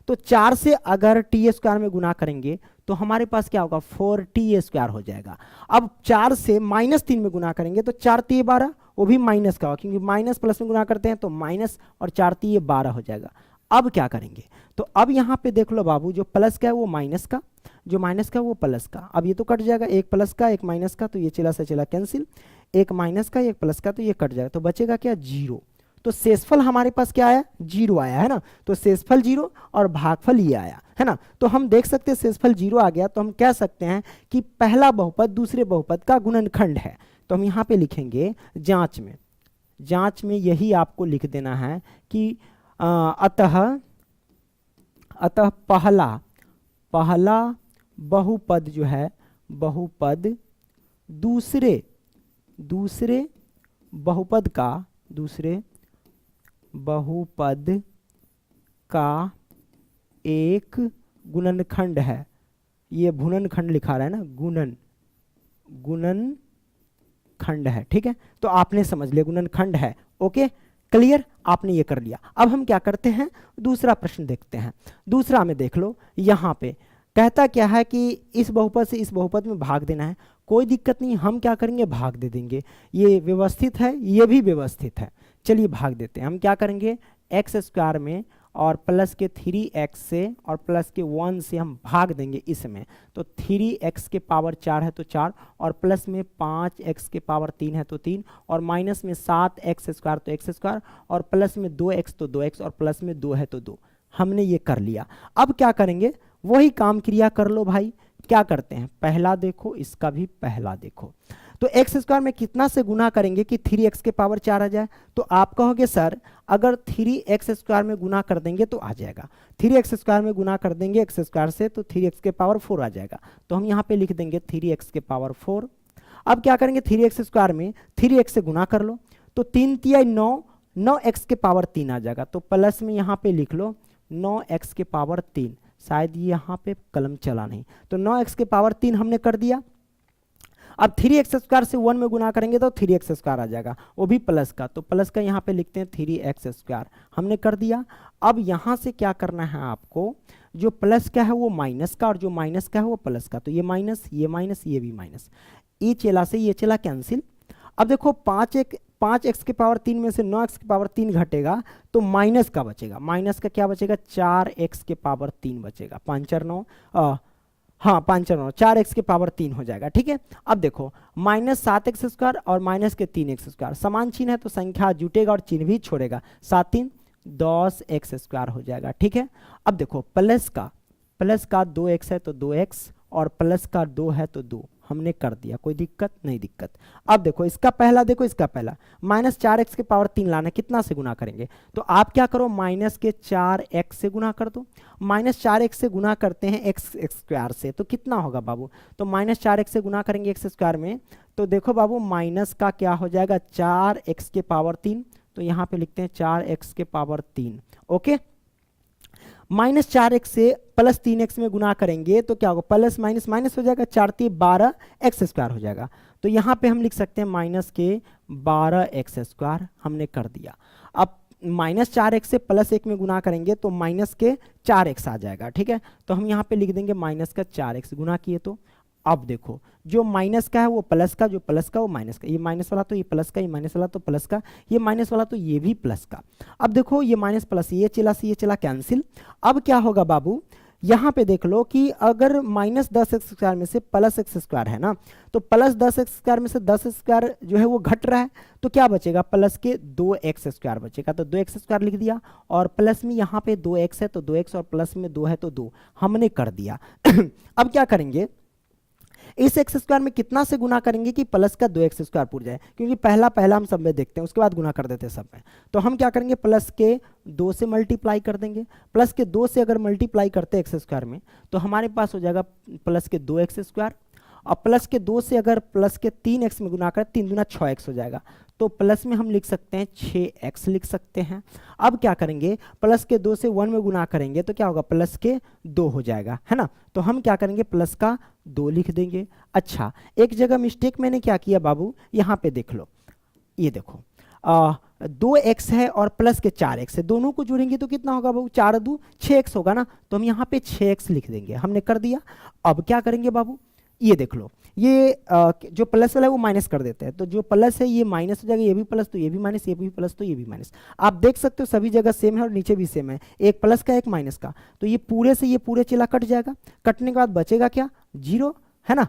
तो 4 से अगर टी स्क्वायर में गुना करेंगे तो हमारे पास क्या होगा, 4t स्क्वायर हो जाएगा। अब 4 से -3 में गुना करेंगे तो 4 12, वो भी माइनस का होगा, क्योंकि माइनस प्लस में गुना करते हैं तो माइनस, और 4 12 हो जाएगा। अब क्या करेंगे, तो अब यहाँ पे देख लो बाबू, जो प्लस का है वो माइनस का, जो माइनस का वो प्लस का। अब ये तो कट जाएगा, एक प्लस का एक माइनस का, तो ये चला से चला कैंसिल। एक माइनस का एक प्लस का, तो ये कट जाएगा, तो बचेगा क्या, 0। तो शेषफल हमारे पास क्या आया, 0 आया है ना। तो शेषफल 0 और भागफल ये आया है ना। तो हम देख सकते हैं शेषफल 0 आ गया, तो हम कह सकते हैं कि पहला बहुपद दूसरे बहुपद का गुणनखंड है। तो हम यहाँ पे लिखेंगे जांच में यही आपको लिख देना है कि अतः पहला बहुपद जो है, बहुपद दूसरे बहुपद का एक गुणनखंड है। ये गुणनखंड लिखा रहा है ना, गुणनखंड है, ठीक है। तो आपने समझ लिया गुणनखंड है, ओके क्लियर, आपने ये कर लिया। अब हम क्या करते हैं, दूसरा प्रश्न देखते हैं। दूसरा में देख लो, यहाँ पे कहता क्या है कि इस बहुपद से इस बहुपद में भाग देना है। कोई दिक्कत नहीं, हम क्या करेंगे, भाग दे देंगे। ये व्यवस्थित है, ये भी व्यवस्थित है, चलिए भाग देते हैं। हम क्या करेंगे, एक्स स्क्वायर में और प्लस के 3x से और प्लस के 1 से हम भाग देंगे इसमें। तो 3x के पावर 4 है तो 4, और प्लस में 5x के पावर 3 है तो 3, और माइनस में 7x स्क्वायर तो x स्क्वायर, और प्लस में 2x तो 2x, और प्लस में 2 है तो 2। हमने ये कर लिया। अब क्या करेंगे, वही काम क्रिया कर लो भाई। क्या करते हैं, पहला देखो, इसका भी पहला देखो। तो एक्स स्क्वायर में कितना से गुना करेंगे कि 3x के पावर 4 आ जाए। तो आप कहोगे सर अगर 3x स्क्वायर में गुना कर देंगे तो आ जाएगा। 3x स्क्वायर में गुना कर देंगे एक्स स्क्वायर से तो 3x के पावर 4 आ जाएगा। तो हम यहाँ पे लिख देंगे 3x के पावर 4। अब क्या करेंगे, 3x स्क्वायर में 3x से गुना कर लो, तो 3 तिया 9, 9x के पावर 3 आ जाएगा। तो प्लस में यहाँ पे लिख लो 9x के पावर 3। शायद यहाँ पे कलम चला नहीं, तो 9x के पावर 3 हमने कर दिया। अब 3x स्क्वायर से 1 में गुना करेंगे तो 3x स्क्वायर आ जाएगा, वो भी प्लस का। तो प्लस का यहाँ पे लिखते हैं 3x स्क्वायर, हमने कर दिया। अब यहाँ से क्या करना है आपको, जो प्लस का है वो माइनस का, और जो माइनस का है वो प्लस का। तो ये माइनस, ये माइनस, ये भी माइनस, ये चला से ये चला कैंसिल। अब देखो 5x के पावर 3 में से 9x के पावर 3 घटेगा तो माइनस का बचेगा। माइनस का क्या बचेगा, 4x के पावर 3 बचेगा। 5 4 9, हाँ 5 4 9, 4x के पावर 3 हो जाएगा, ठीक है। अब देखो -7x स्क्वायर और माइनस के 3x स्क्वायर समान चिन्ह है तो संख्या जुटेगा और चिन्ह भी छोड़ेगा। 7 3 10x स्क्वायर हो जाएगा, ठीक है। अब देखो प्लस का 2x है तो 2x, और प्लस का 2 है तो 2, हमने कर दिया, कोई दिक्कत नहीं दिक्कत। अब देखो इसका पहला, देखो इसका पहला -4x के पावर 3 लाना, कितना से गुना करेंगे, तो आप क्या करो माइनस के 4x से गुना कर दो। -4x से गुना करते हैं x स्क्वायर से, तो कितना होगा बाबू, तो -4x से गुना करेंगे x स्क्वायर में, तो देखो बाबू माइनस का क्या हो जाएगा 4x के पावर 3, तो यहाँ पे लिखते हैं 4x के पावर 3, ओके। -4x से प्लस 3x में गुना करेंगे तो क्या होगा, प्लस माइनस माइनस हो जाएगा, 4 3 12 x स्क्वायर हो जाएगा। तो यहाँ पे हम लिख सकते हैं माइनस के 12x स्क्वायर, हमने कर दिया। अब -4x से प्लस 1 में गुना करेंगे तो माइनस के 4x आ जाएगा, ठीक है। तो हम यहाँ पे लिख देंगे माइनस का 4x गुना किए तो। अब देखो जो माइनस का है वो प्लस का, जो प्लस का वो माइनस का, ये माइनस वाला तो ये प्लस का, ये माइनस वाला तो प्लस का, ये माइनस वाला तो ये भी प्लस का। अब देखो ये माइनस प्लस, ये चला से ये चला कैंसिल। अब क्या होगा बाबू, यहाँ पे देख लो कि अगर माइनस 10x² में से प्लस x² है ना, तो प्लस 10x² में से 10x² जो है वो घट रहा है, तो क्या बचेगा, प्लस के 2x² बचेगा। तो 2x² लिख दिया, और प्लस में यहाँ पे 2x है तो 2x, और प्लस में 2 है तो 2 हमने कर दिया। अब क्या करेंगे, इस x² में कितना से गुना करेंगे कि प्लस का 2x² पूर जाए, क्योंकि पहला हम सब में देखते हैं, उसके बाद गुना कर देते हैं सब में। तो हम क्या करेंगे, प्लस के 2 से मल्टीप्लाई कर देंगे। प्लस के 2 से अगर मल्टीप्लाई करते हैं x² में, तो हमारे पास हो जाएगा प्लस के 2x², और प्लस के 2 से अगर प्लस के 3x में गुना करें, 3 दूना 6x हो जाएगा। तो प्लस में हम लिख सकते हैं 6x लिख सकते हैं। अब क्या करेंगे, प्लस के 2 से 1 में गुना करेंगे तो क्या होगा, प्लस के 2 हो जाएगा, है ना। तो हम क्या करेंगे, प्लस का 2 लिख देंगे। अच्छा, एक जगह मिस्टेक मैंने क्या किया बाबू, यहाँ पे देख लो, ये देखो 2x है और प्लस के 4x है, दोनों को जोड़ेंगे तो कितना होगा बाबू, 4 2 6x होगा ना। तो हम यहाँ पे 6x लिख देंगे, हमने कर दिया। अब क्या करेंगे बाबू, ये देख लो, ये जो प्लस वाला है वो माइनस कर देते हैं, तो जो प्लस है ये माइनस हो जाएगा, ये भी प्लस तो ये भी माइनस, ये भी प्लस तो ये भी माइनस। आप देख सकते हो सभी जगह सेम है और नीचे भी सेम है, एक प्लस का एक माइनस का। तो ये पूरे से ये पूरे चला कट जाएगा, कटने के बाद बचेगा क्या, 0, है ना।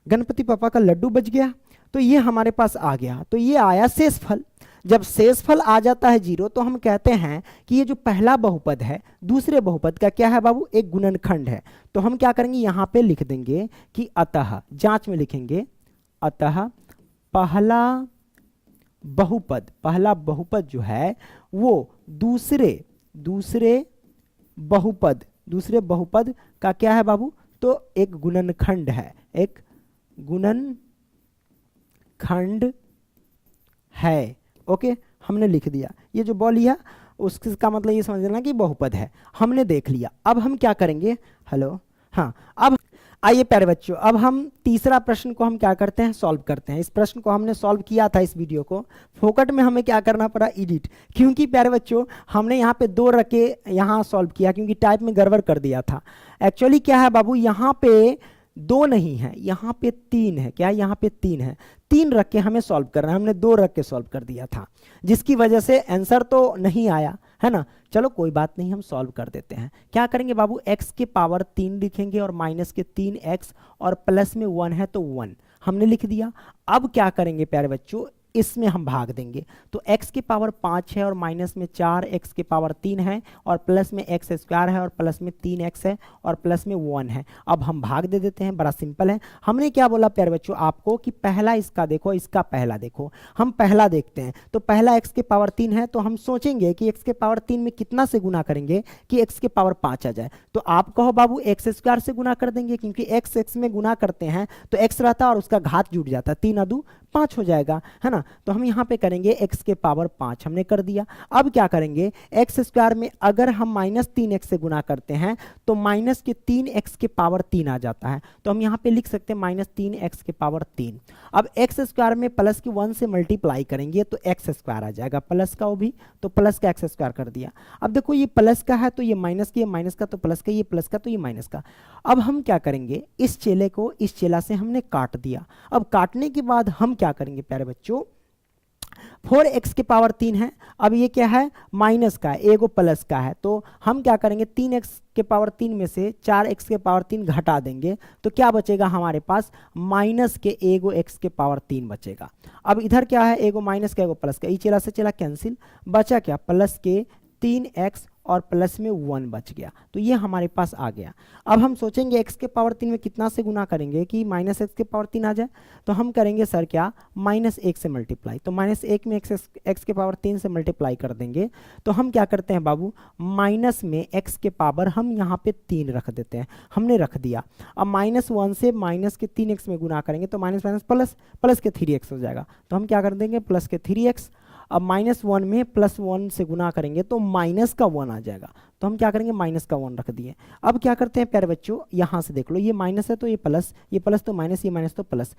गणपति पापा का लड्डू बच गया, तो ये हमारे पास आ गया। तो ये आया शेषफल। जब शेषफल आ जाता है 0, तो हम कहते हैं कि ये जो पहला बहुपद है दूसरे बहुपद का क्या है बाबू, एक गुणनखंड है। तो हम क्या करेंगे, यहाँ पे लिख देंगे कि अतः, जांच में लिखेंगे अतः पहला बहुपद जो है वो दूसरे बहुपद का क्या है बाबू, तो एक गुणनखंड है, एक गुणनखंड है। ओके, हमने लिख दिया। ये जो बॉल लिया उसका मतलब ये समझ लेना कि बहुपद है, हमने देख लिया। अब हम क्या करेंगे, हेलो, हाँ, अब आइए प्यारे बच्चों, अब हम तीसरा प्रश्न को हम क्या करते हैं, सॉल्व करते हैं। इस प्रश्न को हमने सॉल्व किया था, इस वीडियो को फोकट में हमें क्या करना पड़ा, एडिट, क्योंकि प्यारे बच्चों हमने यहाँ पे 2 रख के यहाँ सॉल्व किया, क्योंकि टाइप में गड़बड़ कर दिया था। एक्चुअली क्या है बाबू, यहाँ पे 2 नहीं है, यहाँ पे 3 है। क्या, यहाँ पे 3 है, 3 रख के हमें सॉल्व करना है, हमने 2 रख के सॉल्व कर दिया था, जिसकी वजह से आंसर तो नहीं आया, है ना। चलो कोई बात नहीं, हम सॉल्व कर देते हैं। क्या करेंगे बाबू, x के पावर 3 लिखेंगे और माइनस के 3x, और प्लस में 1 है तो 1 हमने लिख दिया। अब क्या करेंगे प्यारे बच्चों, इसमें हम भाग देंगे। तो x के पावर 5 है और माइनस में 4, x के पावर 3 है और प्लस में x² है और प्लस में 3x है और प्लस में 1 है। अब हम भाग दे देते हैं, बड़ा सिंपल है। हमने क्या बोला प्यारे बच्चों आपको कि पहला इसका देखो, इसका पहला देखो। हम पहला देखते हैं, तो पहला x के पावर 3 है, तो हम सोचेंगे कि x के पावर 3 में कितना से गुना करेंगे कि x के पावर 5 आ जाए। तो आप कहो बाबू x² से गुना कर देंगे, क्योंकि x में गुना करते हैं तो x रहता है और उसका घात जुड़ जाता है, 3 2 5 हो जाएगा, है ना। तो हम यहाँ पे करेंगे x के पावर 5, हमने कर दिया। अब क्या करेंगे, x² में अगर हम माइनस 3x से गुना करते हैं तो माइनस के 3x के पावर 3 आ जाता है, तो हम यहाँ पे लिख सकते हैं माइनस 3x के पावर 3। अब x² में प्लस के 1 से मल्टीप्लाई करेंगे तो x² आ जाएगा, प्लस का वो भी, तो प्लस का x² कर दिया। अब देखो ये प्लस का है तो ये माइनस का, ये माइनस का तो प्लस का, ये प्लस का तो ये माइनस का। अब हम क्या करेंगे, इस चेले को इस चेला से हमने काट दिया। अब काटने के बाद हम क्या करेंगे प्यारे बच्चों, 4x के पावर 3 है, अब ये क्या है, माइनस का है, एगो प्लस का है, तो हम क्या करेंगे 3x के पावर 3 में से 4x के पावर 3 घटा देंगे, तो क्या बचेगा हमारे पास, माइनस के एगो x के पावर 3 बचेगा। अब इधर क्या है, एगो माइनस का एगो प्लस का, ये चला से चला कैंसिल, बचा क्या, प्लस के 3x और प्लस में 1 बच गया, तो ये हमारे पास आ गया। अब हम सोचेंगे x के पावर 3 में कितना से गुना करेंगे कि माइनस x के पावर 3 आ जाए, तो हम करेंगे सर क्या, माइनस 1 से मल्टीप्लाई, तो माइनस 1 में x के पावर 3 से मल्टीप्लाई कर देंगे। तो हम क्या करते हैं बाबू, माइनस में x के पावर हम यहाँ पे 3 रख देते हैं, हमने रख दिया। अब माइनस 1 से माइनस के 3x में गुना करेंगे तो माइनस माइनस प्लस, प्लस के 3x हो जाएगा, तो हम क्या कर देंगे, प्लस के 3x। अब माइनस 1 में प्लस 1 से गुना करेंगे तो माइनस का 1 आ जाएगा, तो हम क्या करेंगे, माइनस का 1 रख दिए। अब क्या करते हैं प्यारे बच्चों, यहाँ से देख लो, ये माइनस है तो ये प्लस तो माइनस, ये माइनस तो प्लस,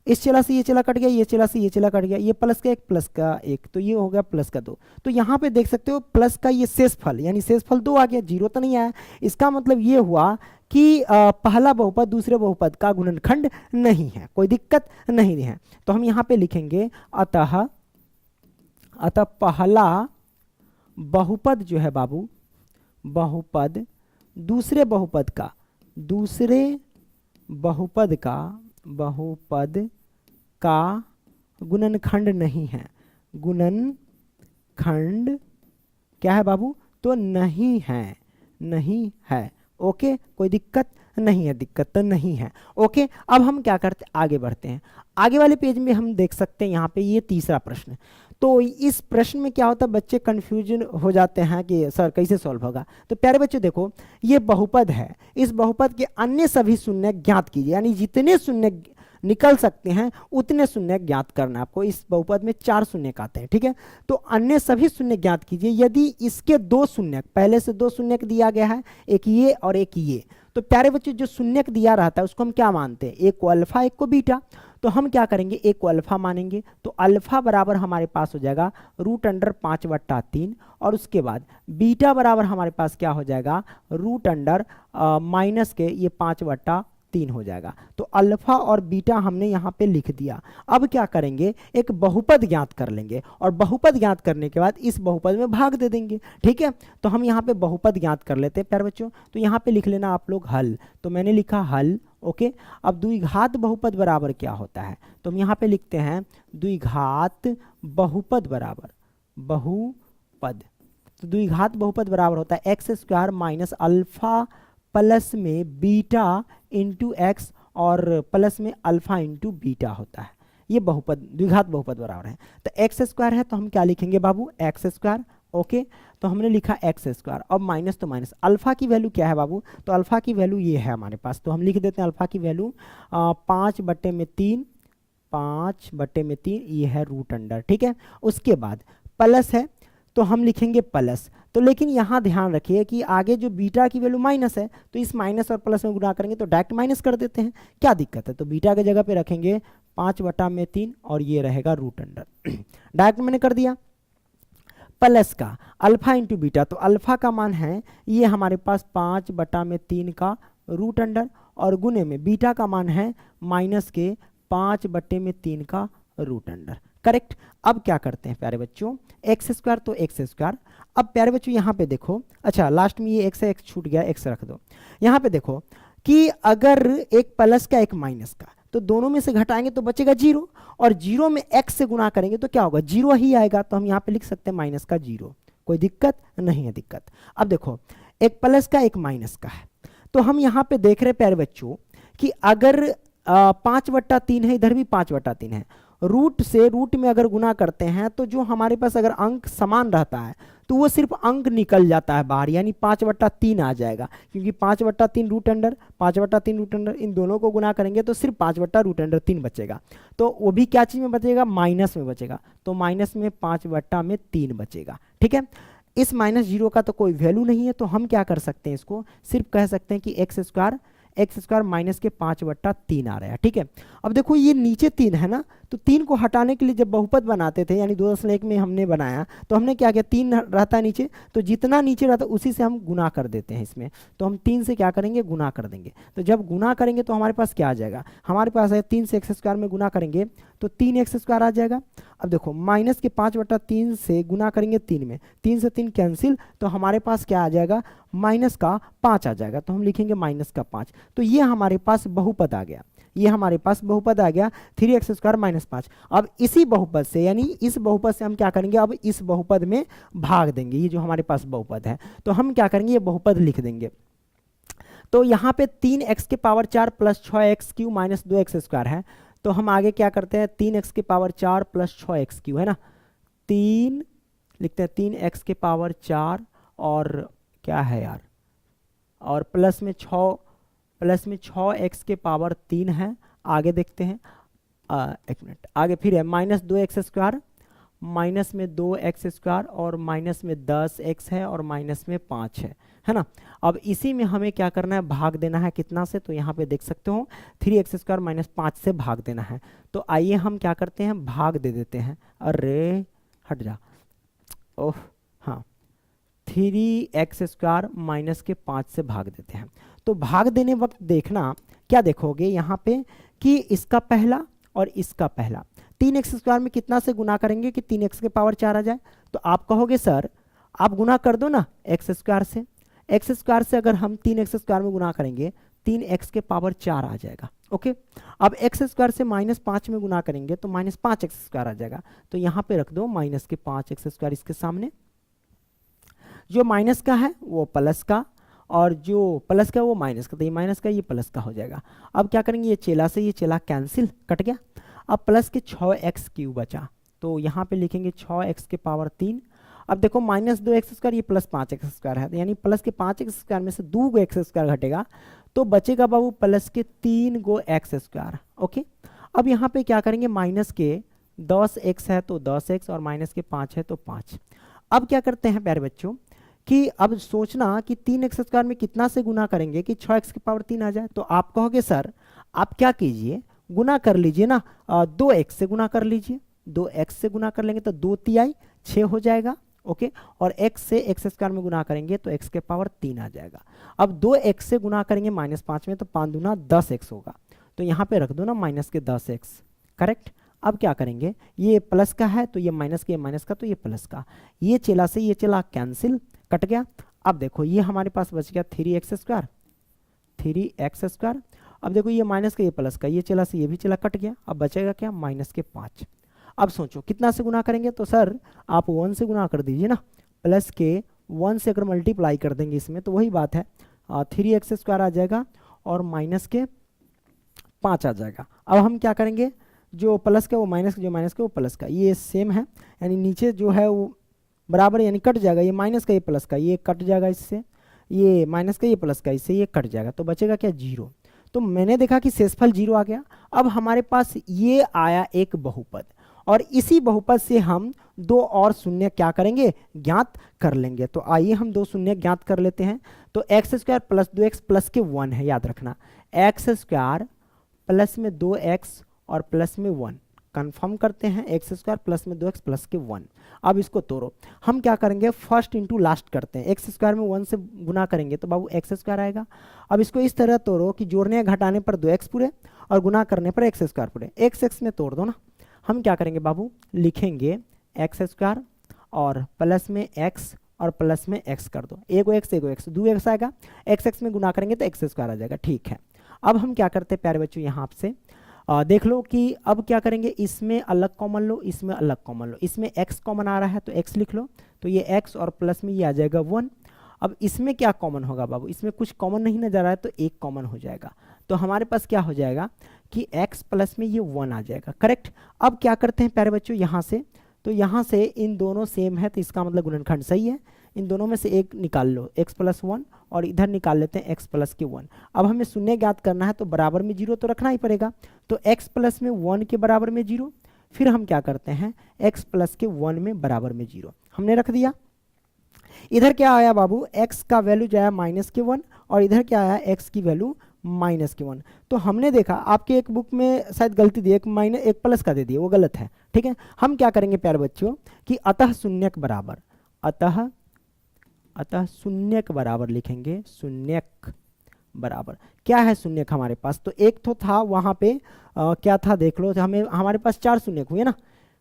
इस चला से ये चला कट गया, ये चला से ये चला कट गया, ये प्लस का 1 प्लस का 1, तो ये हो गया प्लस का 2। तो यहाँ पे देख सकते हो प्लस का ये शेषफल, यानी शेषफल 2 आ गया, 0 तो नहीं आया। इसका मतलब ये हुआ कि पहला बहुपद दूसरे बहुपद का गुणनखंड नहीं है, कोई दिक्कत नहीं है। तो हम यहाँ पे लिखेंगे अतः पहला बहुपद जो है बाबू, बहुपद दूसरे बहुपद का बहुपद का गुणनखंड नहीं है। गुणनखंड क्या है बाबू? तो नहीं है। ओके, कोई दिक्कत नहीं है, दिक्कत तो नहीं है। ओके, अब हम क्या करते हैं, आगे बढ़ते हैं। आगे वाले पेज में हम देख सकते हैं यहाँ पे ये तीसरा प्रश्न। तो इस प्रश्न में क्या होता है, बच्चे कंफ्यूजन हो जाते हैं कि सर कैसे सॉल्व होगा। तो प्यारे बच्चों देखो, ये बहुपद है, इस बहुपद के अन्य सभी शून्य ज्ञात कीजिए, यानी जितने शून्य निकल सकते हैं उतने शून्य ज्ञात करना है आपको। इस बहुपद में 4 शून्य आते हैं, ठीक है। तो अन्य सभी शून्य ज्ञात कीजिए। यदि इसके 2 शून्य, पहले से 2 शून्य दिया गया है, एक ये और एक ये, तो प्यारे बच्चों जो शून्य दिया रहता है उसको हम क्या मानते हैं, एक को अल्फा एक को बीटा। तो हम क्या करेंगे, एक को अल्फा मानेंगे। तो अल्फा बराबर हमारे पास हो जाएगा √5/3, और उसके बाद बीटा बराबर हमारे पास क्या हो जाएगा, √ माइनस के ये 5/3 हो जाएगा। तो अल्फा और बीटा हमने यहाँ पे लिख दिया। अब क्या करेंगे, एक बहुपद ज्ञात कर लेंगे, और बहुपद ज्ञात करने के बाद इस बहुपद में भाग दे देंगे, ठीक है। तो हम यहाँ पे बहुपद ज्ञात कर लेते हैं प्यारे बच्चों। तो यहाँ पे लिख लेना आप लोग हल। तो मैंने लिखा हल, ओके। अब द्विघात बहुपद बराबर क्या होता है, तो हम यहाँ पे लिखते हैं द्विघात बहुपद बराबर बहुपद। तो द्विघात बहुपद बराबर होता है x² माइनस अल्फा प्लस में बीटा इंटू एक्स और प्लस में अल्फा इंटू बीटा होता है। ये बहुपद, द्विघात बहुपद बराबर है। तो x² है तो हम क्या लिखेंगे बाबू, x², ओके। तो हमने लिखा x²। अब माइनस तो माइनस, अल्फा की वैल्यू क्या है बाबू, तो अल्फा की वैल्यू ये है हमारे पास। तो हम लिख देते हैं अल्फा की वैल्यू 5/3, 5/3 ये है √, ठीक है। उसके बाद प्लस है तो हम लिखेंगे प्लस। तो लेकिन यहाँ ध्यान रखिए कि आगे जो बीटा की वैल्यू माइनस है, तो इस माइनस और प्लस में गुणा करेंगे तो डायरेक्ट माइनस कर देते हैं, क्या दिक्कत है। तो बीटा की जगह पे रखेंगे 5/3 और ये रहेगा √, डायरेक्ट मैंने कर दिया। प्लस का अल्फा इंटू बीटा, तो अल्फा का मान है ये हमारे पास 5/3 का √, और गुने में बीटा का मान है माइनस के 5/3 का √। करेक्ट। अब क्या करते हैं प्यारे बच्चों, x², तो x²। अब प्यारे बच्चों यहाँ पे देखो, अच्छा लास्ट में ये x है, x छूट गया, x रख दो। यहाँ पे देखो कि अगर एक प्लस का एक माइनस का, तो दोनों में से घटाएंगे तो बचेगा 0, और 0 में x से गुणा करेंगे तो क्या होगा, 0 ही आएगा। तो हम यहाँ पे लिख सकते हैं माइनस का 0, कोई दिक्कत नहीं है, दिक्कत। अब देखो एक प्लस का एक माइनस का है, तो हम यहाँ पे देख रहे प्यारे बच्चों कि अगर 5/3 है, इधर भी 5/3 है, रूट से रूट में अगर गुना करते हैं तो जो हमारे पास अगर अंक समान रहता है तो वो सिर्फ अंक निकल जाता है बाहर, यानी 5/3 आ जाएगा, क्योंकि 5/3 √, 5/3 √, इन दोनों को गुना करेंगे तो सिर्फ 5/√3 बचेगा। तो वो भी क्या चीज़ में बचेगा, माइनस में बचेगा। तो माइनस में 5/3 बचेगा, ठीक है। इस -0 का तो कोई वैल्यू नहीं है, तो हम क्या कर सकते हैं, इसको सिर्फ कह सकते हैं कि x² माइनस के 5/3 आ रहा है, ठीक है। अब देखो ये नीचे 3 है ना, तो 3 को हटाने के लिए जब बहुपद बनाते थे, यानी 2.1 में हमने बनाया, तो हमने क्या किया, 3 रहता है नीचे, तो जितना नीचे रहता है उसी से हम गुना कर देते हैं इसमें। तो हम 3 से क्या करेंगे, गुना कर देंगे। तो जब गुना करेंगे तो हमारे पास क्या आ जाएगा, हमारे पास है 3 से x² में गुना करेंगे तो 3x² आ जाएगा। अब देखो माइनस के 5/3 से गुना करेंगे 3 में, 3 से 3 कैंसिल, तो हमारे पास क्या आ जाएगा, -5 आ जाएगा। तो हम लिखेंगे -5। तो ये हमारे पास बहुपद आ गया, ये हमारे पास बहुपद आ गया 3x² -5। अब इसी बहुपद से, यानी इस बहुपद से हम क्या करेंगे, अब इस बहुपद में भाग देंगे, ये जो हमारे पास बहुपद है। तो हम क्या करेंगे, ये बहुपद लिख देंगे। तो यहाँ पे 3x⁴ plus 6x³ minus 2x² है। तो हम आगे क्या करते हैं, 3x⁴ प्लस 6x³ है ना, 3 लिखते हैं 3x⁴ और क्या है यार, और प्लस में 6x⁴ है। आगे देखते हैं, एक मिनट, आगे फिर है -2x², माइनस में 2x² और माइनस में 10x है और माइनस में 5 है ना। अब इसी में हमें क्या करना है, भाग देना है कितना से, तो यहाँ पे देख सकते हो 3x² -5 से भाग देना है। तो आइए हम क्या करते हैं, भाग दे देते हैं। अरे हट जा, ओह हाँ, 3x² -5 से भाग देते हैं। तो भाग देने वक्त देखना क्या देखोगे यहाँ पे कि इसका पहला और इसका पहला, 3x² में कितना से गुना करेंगे कि 3x⁴ आ जाए। तो आप कहोगे सर आप गुना कर दो ना x² से, एक्स स्क्वायर से अगर हम 3x² में गुना करेंगे 3x के पावर 4 आ जाएगा। ओके, अब एक्स स्क्वायर से -5 में गुना करेंगे तो -5x² आ जाएगा। तो यहाँ पे रख दो -5x² इसके सामने। जो माइनस का है वो प्लस का, और जो प्लस का वो माइनस का, तो ये माइनस का ये प्लस का हो जाएगा। अब क्या करेंगे, ये चेला से ये चेला कैंसिल, कट गया। अब प्लस के 6x³ बचा, तो यहाँ पे लिखेंगे 6x के पावर 3। अब देखो -2x² ये +5x² है, तो यानी प्लस के 5x² में से 2 गो x² घटेगा, तो बचेगा बाबू प्लस के 3 गो x²। ओके, अब यहाँ पे क्या करेंगे, माइनस के 10x है तो 10x, और माइनस के 5 है तो 5। अब क्या करते हैं प्यारे बच्चों कि अब सोचना कि 3x² में कितना से गुना करेंगे कि 6x की पावर 3 आ जाए। तो आप कहोगे सर आप क्या कीजिए, गुना कर लीजिए ना, 2x से गुना कर लीजिए। 2x से गुना कर लेंगे तो 2 तिहाई 6 हो जाएगा। ओके, और x से x² में गुना करेंगे तो x के पावर 3 आ जाएगा। अब 2x से गुना करेंगे -5 में तो 5 दूना 10x होगा, तो यहाँ पे रख दो ना माइनस के 10x, करेक्ट। अब क्या करेंगे, ये प्लस का है तो ये माइनस के माइनस का, तो ये प्लस का, ये चेला से ये चेला कैंसिल, कट गया। अब देखो ये हमारे पास बच गया 3x², 3x²। अब देखो ये माइनस का ये प्लस का, ये चला से ये भी चला कट गया। अब बचेगा क्या, -5। अब सोचो कितना से गुना करेंगे, तो सर आप 1 से गुना कर दीजिए ना, प्लस के 1 से अगर मल्टीप्लाई कर देंगे इसमें तो वही बात है 3x² आ जाएगा और माइनस के 5 आ जाएगा। अब हम क्या करेंगे, जो प्लस का वो माइनस का, जो माइनस का वो प्लस का, ये सेम है, यानी नीचे जो है वो बराबर यानी कट जाएगा, ये माइनस का ये प्लस का ये कट जाएगा इससे, ये माइनस का ये प्लस का इससे ये कट जाएगा, तो बचेगा क्या 0। तो मैंने देखा कि शेषफल 0 आ गया। अब हमारे पास ये आया एक बहुपद, और इसी बहुपद से हम 2 और शून्य क्या करेंगे, ज्ञात कर लेंगे। तो आइए हम 2 शून्य ज्ञात कर लेते हैं। तो x² + 2x प्लस के 1 है, याद रखना, x² प्लस में 2x और प्लस में 1, कंफर्म करते हैं, x² प्लस में 2x प्लस के 1। अब इसको तोड़ो, हम क्या करेंगे, फर्स्ट इंटू लास्ट करते हैं। x² में 1 से गुना करेंगे तो बाबू x² आएगा। अब इसको इस तरह तोड़ो कि जोड़ने या घटाने पर 2x पूरे और गुना करने पर x² पूरे, x में तोड़ दो ना। हम क्या करेंगे बाबू, लिखेंगे x² और प्लस में x और प्लस में x कर दो, एगो x 2x आएगा, x में गुना करेंगे तो x² आ जाएगा। ठीक है, अब हम क्या करते हैं प्यारे बच्चों, यहाँ से देख लो कि अब क्या करेंगे, इसमें अलग कॉमन लो, इसमें अलग कॉमन लो, इसमें x कॉमन आ रहा है तो x लिख लो, तो ये x और प्लस में ये आ जाएगा 1। अब इसमें क्या कॉमन होगा बाबू, इसमें कुछ कॉमन नहीं नजर आ रहा है तो 1 कॉमन हो जाएगा, तो हमारे पास क्या हो जाएगा कि x प्लस में ये 1 आ जाएगा, करेक्ट। अब क्या करते हैं प्यारे बच्चों, यहाँ से तो यहाँ से इन दोनों सेम है तो इसका मतलब गुणनखंड सही है, इन दोनों में से एक निकाल लो, x + 1 और इधर निकाल लेते हैं x + के 1। अब हमें शून्य ज्ञात करना है तो बराबर में 0 तो रखना ही पड़ेगा, तो x + में 1 के बराबर में 0, फिर हम क्या करते हैं x + के 1 में बराबर में 0 हमने रख दिया। इधर क्या आया बाबू, x का वैल्यू जो है -1 और इधर क्या आया, x की वैल्यू -1। तो हमने देखा आपके एक बुक में शायद गलती दी, एक प्लस का दे दिया, वो गलत है। ठीक है, हम क्या करेंगे प्यारे बच्चों कि अतः शून्यक बराबर, अतः शून्यक बराबर लिखेंगे, शून्यक बराबर क्या है, शून्यक हमारे पास तो एक तो था वहाँ पे क्या था देख लो, हमें हमारे पास 4 शून्यक हुए ना,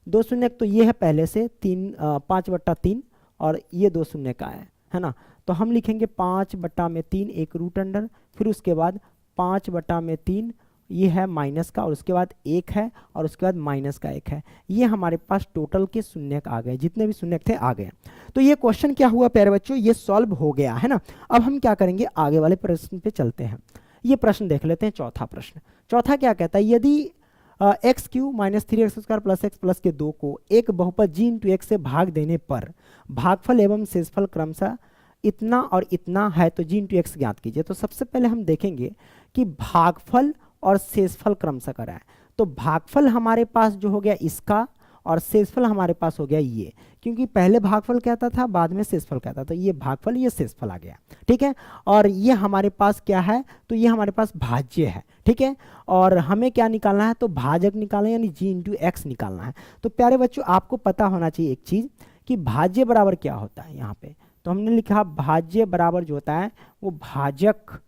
2 शून्यक तो ये है पहले से 5/3 और ये 2 शून्यक आए है ना, तो हम लिखेंगे 5/3 एक रूट अंडर, फिर उसके बाद 5/3 ये है माइनस का और उसके बाद 1 है और उसके बाद माइनस का 1 है। ये हमारे पास टोटल के शून्यक आ गए, जितने भी शून्यक थे आ गए। तो ये क्वेश्चन क्या हुआ प्यारे बच्चों, ये सॉल्व हो गया है ना। अब हम क्या करेंगे, आगे वाले प्रश्न पे चलते हैं। ये प्रश्न देख लेते हैं, चौथा प्रश्न। चौथा क्या कहता है, यदि x³ - 3x² + x प्लस के 2 को एक बहुपद g × x से भाग देने पर भागफल एवं शेषफल क्रमशः इतना और इतना है तो g × x ज्ञात कीजिए। तो सबसे पहले हम देखेंगे कि भागफल और शेषफल क्रमशः कराएं। तो भागफल हमारे पास जो हो गया इसका और शेषफल हमारे पास हो गया ये, क्योंकि पहले भागफल कहता था बाद में शेषफल कहता था, तो ये भागफल ये शेषफल आ गया। ठीक है, और ये हमारे पास क्या है, तो ये हमारे पास भाज्य है। ठीक है, और हमें क्या निकालना है, तो भाजक निकालना है, यानी g × x निकालना है। तो प्यारे बच्चों आपको पता होना चाहिए एक चीज कि भाज्य बराबर क्या होता है। यहाँ पे तो हमने लिखा भाज्य बराबर जो होता है वो भाजक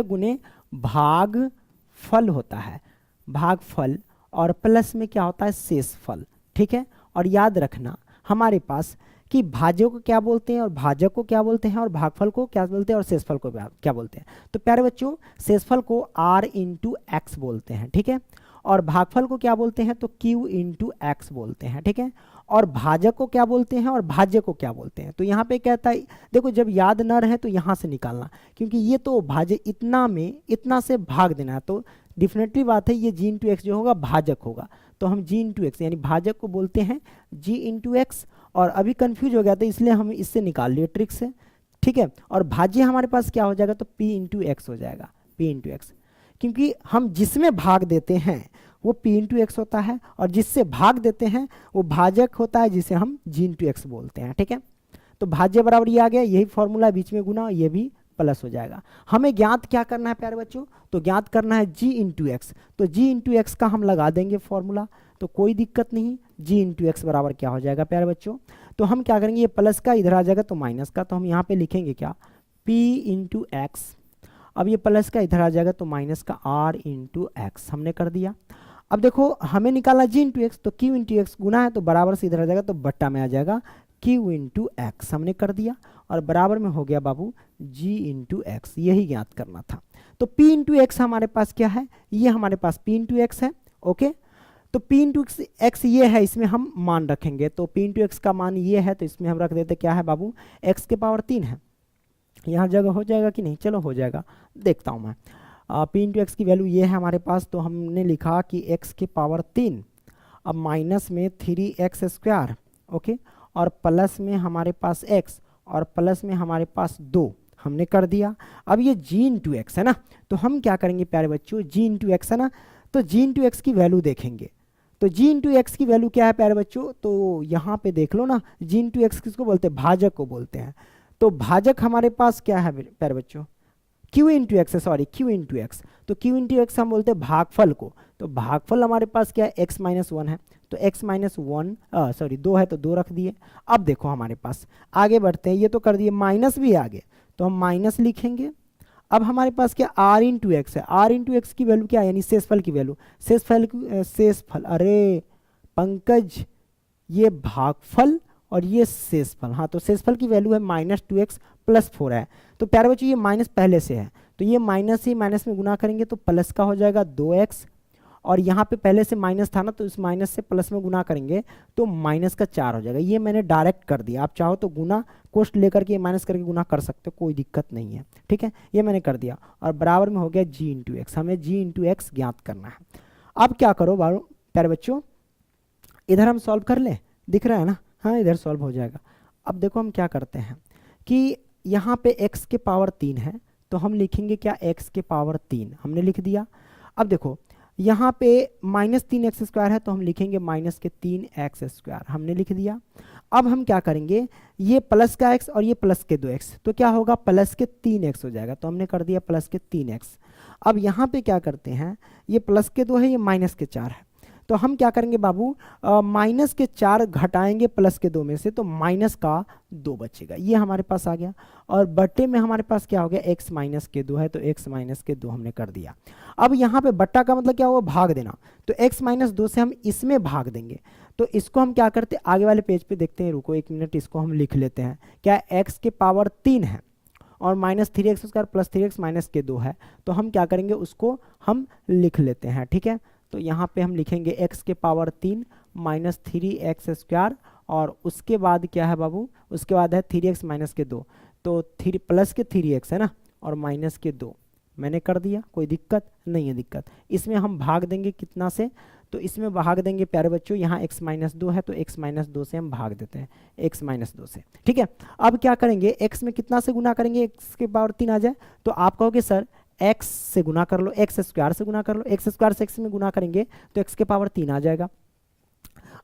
गुने भागफल होता है, भागफल, और प्लस में क्या होता है शेषफल। ठीक है, और याद रखना हमारे पास कि भाज्य को क्या बोलते हैं और भाजक को क्या बोलते हैं और भागफल को क्या बोलते हैं और शेषफल को क्या बोलते हैं। तो प्यारे बच्चों शेषफल को r इंटू एक्स बोलते हैं, ठीक है, और भागफल को क्या बोलते हैं तो q इंटू एक्स बोलते हैं, ठीक है, और भाजक को क्या बोलते हैं और भाज्य को क्या बोलते हैं। तो यहाँ पे कहता है देखो जब याद न रहे तो यहाँ से निकालना, क्योंकि ये तो भाज्य इतना में इतना से भाग देना है, तो डिफिनेटली बात है ये जी इंटू एक्स जो होगा भाजक होगा, तो हम जी इंटू एक्स यानी भाजक को बोलते हैं जी इंटू एक्स। और अभी कंफ्यूज हो गया था इसलिए हम इससे निकाल लिए ट्रिक से, ठीक है, और भाज्य हमारे पास क्या हो जाएगा तो p इंटू एक्स हो जाएगा, p इंटू एक्स, क्योंकि हम जिसमें भाग देते हैं वो p इंटू एक्स होता है और जिससे भाग देते हैं वो भाजक होता है जिसे हम g इंटू एक्स बोलते हैं, ठीक है। तो भाज्य बराबर ये आ गया, यही फॉर्मूला बीच में गुना, ये भी प्लस हो जाएगा। हमें ज्ञात क्या करना है प्यारे बच्चों, तो ज्ञात करना है g इंटू एक्स, तो g इंटू एक्स का हम लगा देंगे फॉर्मूला, तो कोई दिक्कत नहीं, g इंटू एक्स बराबर क्या हो जाएगा प्यारे बच्चों, तो हम क्या करेंगे ये प्लस का इधर आ जाएगा तो माइनस का, तो हम यहाँ पे लिखेंगे क्या p इंटू एक्स, अब ये प्लस का इधर आ जाएगा तो माइनस का r इंटू एक्स हमने कर दिया। अब देखो हमें निकालना g इंटू एक्स, तो q इंटू एक्स गुना है तो बराबर से इधर आ जाएगा तो बट्टा में आ जाएगा q इंटू एक्स हमने कर दिया, और बराबर में हो गया बाबू g इंटू एक्स, यही ज्ञात करना था। तो p इंटू एक्स हमारे पास क्या है, ये हमारे पास p इंटू एक्स है, ओके, तो p इंटू एक्स ये है, इसमें हम मान रखेंगे, तो p इंटू एक्स का मान ये है तो इसमें हम रख देते क्या है बाबू x के पावर 3 है, यहाँ जगह हो जाएगा कि नहीं, चलो हो जाएगा, देखता हूँ मैं। p इंटू एक्स की वैल्यू ये है हमारे पास, तो हमने लिखा कि x के पावर 3, अब माइनस में 3x स्क्वायर, ओके, और प्लस में हमारे पास x और प्लस में हमारे पास 2 हमने कर दिया। अब ये g इंटू एक्स है ना, तो हम क्या करेंगे प्यारे बच्चों, g इंटू एक्स है ना, तो g इंटू एक्स की वैल्यू देखेंगे, तो g इंटू एक्स की वैल्यू क्या है प्यारे बच्चों, तो यहाँ पे देख लो ना, g इंटू एक्स किसको बोलते हैं, भाजक को बोलते हैं, तो भाजक हमारे पास क्या है प्यारे बच्चों, q इंटू एक्स है, सॉरी q इंटू एक्स, तो q इंटू एक्स हम बोलते हैं भागफल को, तो भागफल हमारे पास क्या है x माइनस 1 है, तो x माइनस 1 सॉरी 2 है तो 2 रख दिए। अब देखो हमारे पास आगे बढ़ते हैं, ये तो कर दिए, माइनस भी आगे तो हम माइनस लिखेंगे। अब हमारे पास क्या r इंटू एक्स है, r इंटू एक्स की वैल्यू क्या है यानी शेषफल की वैल्यू, शेषफल अरे पंकज ये भागफल और ये शेषफल, हाँ तो शेषफल की वैल्यू है -2x प्लस 4 है, तो प्यारे बच्चों ये माइनस पहले से है, तो ये माइनस ही माइनस में गुना करेंगे तो प्लस का हो जाएगा 2x, और यहाँ पे पहले से माइनस था ना तो इस माइनस से प्लस में गुना करेंगे तो माइनस का 4 हो जाएगा, ये मैंने डायरेक्ट कर दिया, आप चाहो तो गुना कोष्ट लेकर के माइनस करके गुना कर सकते हो, कोई दिक्कत नहीं है, ठीक है, ये मैंने कर दिया, और बराबर में हो गया g इंटू एक्स, हमें g इंटू एक्स ज्ञात करना है। अब क्या करो प्यारे बच्चों, इधर हम सॉल्व कर लें, दिख रहा है ना, हाँ इधर सॉल्व हो जाएगा। अब देखो हम क्या करते हैं कि यहाँ पे x के पावर 3 है, तो हम लिखेंगे क्या x के पावर 3 हमने लिख दिया। अब देखो यहाँ पे -3x स्क्वायर है तो हम लिखेंगे -3x स्क्वायर हमने लिख दिया। अब हम क्या करेंगे, ये प्लस का x और ये प्लस के 2x, तो क्या होगा प्लस के 3x हो जाएगा, तो हमने कर दिया प्लस के 3x। अब यहाँ पे क्या करते हैं, ये प्लस के 2 है, ये माइनस के 4 है, तो हम क्या करेंगे बाबू माइनस के 4 घटाएंगे प्लस के 2 में से, तो माइनस का 2 बचेगा, ये हमारे पास आ गया, और बट्टे में हमारे पास क्या हो गया x माइनस के 2 है, तो x माइनस के 2 हमने कर दिया। अब यहाँ पे बट्टा का मतलब क्या हुआ, भाग देना, तो x माइनस 2 से हम इसमें भाग देंगे, तो इसको हम क्या करते हैं आगे वाले पेज पे देखते हैं, रुको 1 मिनट, इसको हम लिख लेते हैं, क्या x के पावर 3 है और -3x square plus 3x minus के 2 है, तो हम क्या करेंगे उसको हम लिख लेते हैं, ठीक है। तो यहाँ पे हम लिखेंगे x के पावर 3 -3x स्क्वायर, और उसके बाद क्या है बाबू, उसके बाद है 3x माइनस के 2, तो प्लस के 3x है ना, और माइनस के 2 मैंने कर दिया, कोई दिक्कत नहीं है। दिक्कत इसमें हम भाग देंगे कितना से, तो इसमें भाग देंगे प्यारे बच्चों, यहाँ x माइनस 2 है तो x माइनस 2 से हम भाग देते हैं, x माइनस 2 से, ठीक है। अब क्या करेंगे, x में कितना से गुना करेंगे, x के पावर 3 आ जाए, तो आप कहोगे सर x से गुना कर लो, x स्क्वायर से गुना कर लो, x स्क्वायर से x में गुना करेंगे तो x के पावर 3 आ जाएगा।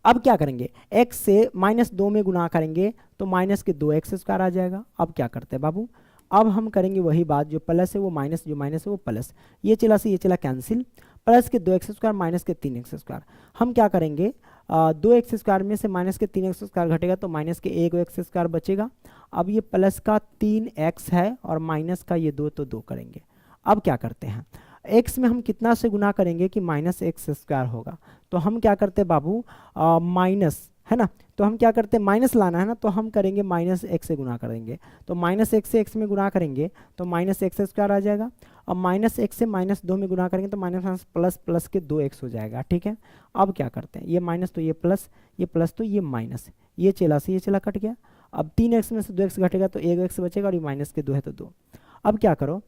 अब क्या करेंगे, x से -2 में गुना करेंगे तो माइनस के 2x स्क्वायर आ जाएगा। अब क्या करते हैं बाबू, अब हम करेंगे वही बात, जो प्लस है वो माइनस, जो माइनस है वो प्लस, ये चला से ये चला कैंसिल, प्लस के 2x स्क्वायर माइनस के 3x स्क्वायर, हम क्या करेंगे 2x स्क्वायर में से माइनस के 3x स्क्वायर घटेगा तो माइनस के 1x स्क्वायर बचेगा। अब ये प्लस का 3x है और माइनस का ये 2, तो 2 करेंगे। अब क्या करते हैं, x में हम कितना से गुना करेंगे कि -x स्क्वायर होगा, तो हम क्या करते हैं बाबू माइनस है ना। तो हम क्या करते हैं, माइनस लाना है ना, तो हम करेंगे माइनस एक्स से गुना करेंगे। तो माइनस एक्स से एक्स में गुना करेंगे तो माइनस एक्स स्क्वायर आ जाएगा। अब माइनस एक्स से माइनस 2 में गुना करेंगे तो माइनस माइनस प्लस प्लस के 2x हो जाएगा, ठीक है। अब क्या करते हैं, ये माइनस तो ये प्लस तो ये माइनस, ये चला से ये चला कट गया। अब 3x में से 2x घटेगा तो 1x बचेगा और ये माइनस के 2 है तो 2। अब क्या करो,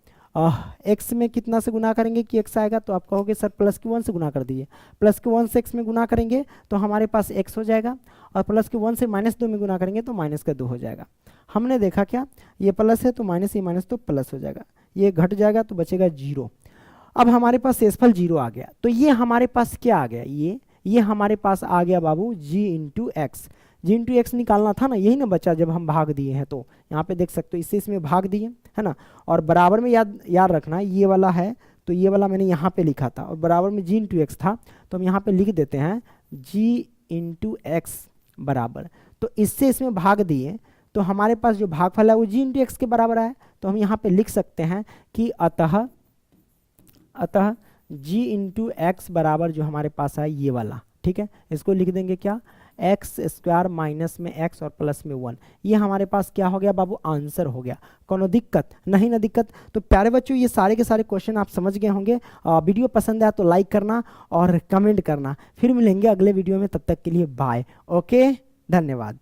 एक्स में कितना से गुना करेंगे कि एक्स आएगा, तो आप कहोगे सर प्लस के 1 से गुना कर दीजिए। प्लस के 1 से एक्स में गुना करेंगे तो हमारे पास एक्स हो जाएगा, और प्लस के 1 से माइनस 2 में गुना करेंगे तो माइनस का 2 हो जाएगा। हमने देखा क्या, ये प्लस है तो माइनस, ये माइनस तो प्लस हो जाएगा, ये घट जाएगा तो बचेगा 0। अब हमारे पास शेषफल 0 आ गया, तो ये हमारे पास क्या आ गया, ये हमारे पास आ गया बाबू g इंटू एक्स। जी इंटू एक्स निकालना था ना, यही ना बचा जब हम भाग दिए हैं। तो यहाँ पे देख सकते हो, इससे इसमें भाग दिए, है ना। और बराबर में याद रखना, ये वाला है तो ये वाला मैंने यहाँ पे लिखा था, और बराबर में जी इंटू एक्स था तो हम यहाँ पे लिख देते हैं जी इंटू एक्स बराबर, तो इससे इसमें भाग दिए तो हमारे पास जो भागफल है वो जी इंटू एक्स के बराबर है। तो हम यहाँ पे लिख सकते हैं कि अतः जी इंटू एक्स बराबर जो हमारे पास है ये वाला, ठीक है। इसको लिख देंगे क्या, एक्स स्क्वायर माइनस में एक्स और प्लस में 1। ये हमारे पास क्या हो गया बाबू, आंसर हो गया। कोनो दिक्कत नहीं ना दिक्कत। तो प्यारे बच्चों, ये सारे के सारे क्वेश्चन आप समझ गए होंगे। वीडियो पसंद आया तो लाइक करना और कमेंट करना। फिर मिलेंगे अगले वीडियो में, तब तक के लिए बाय। ओके, धन्यवाद।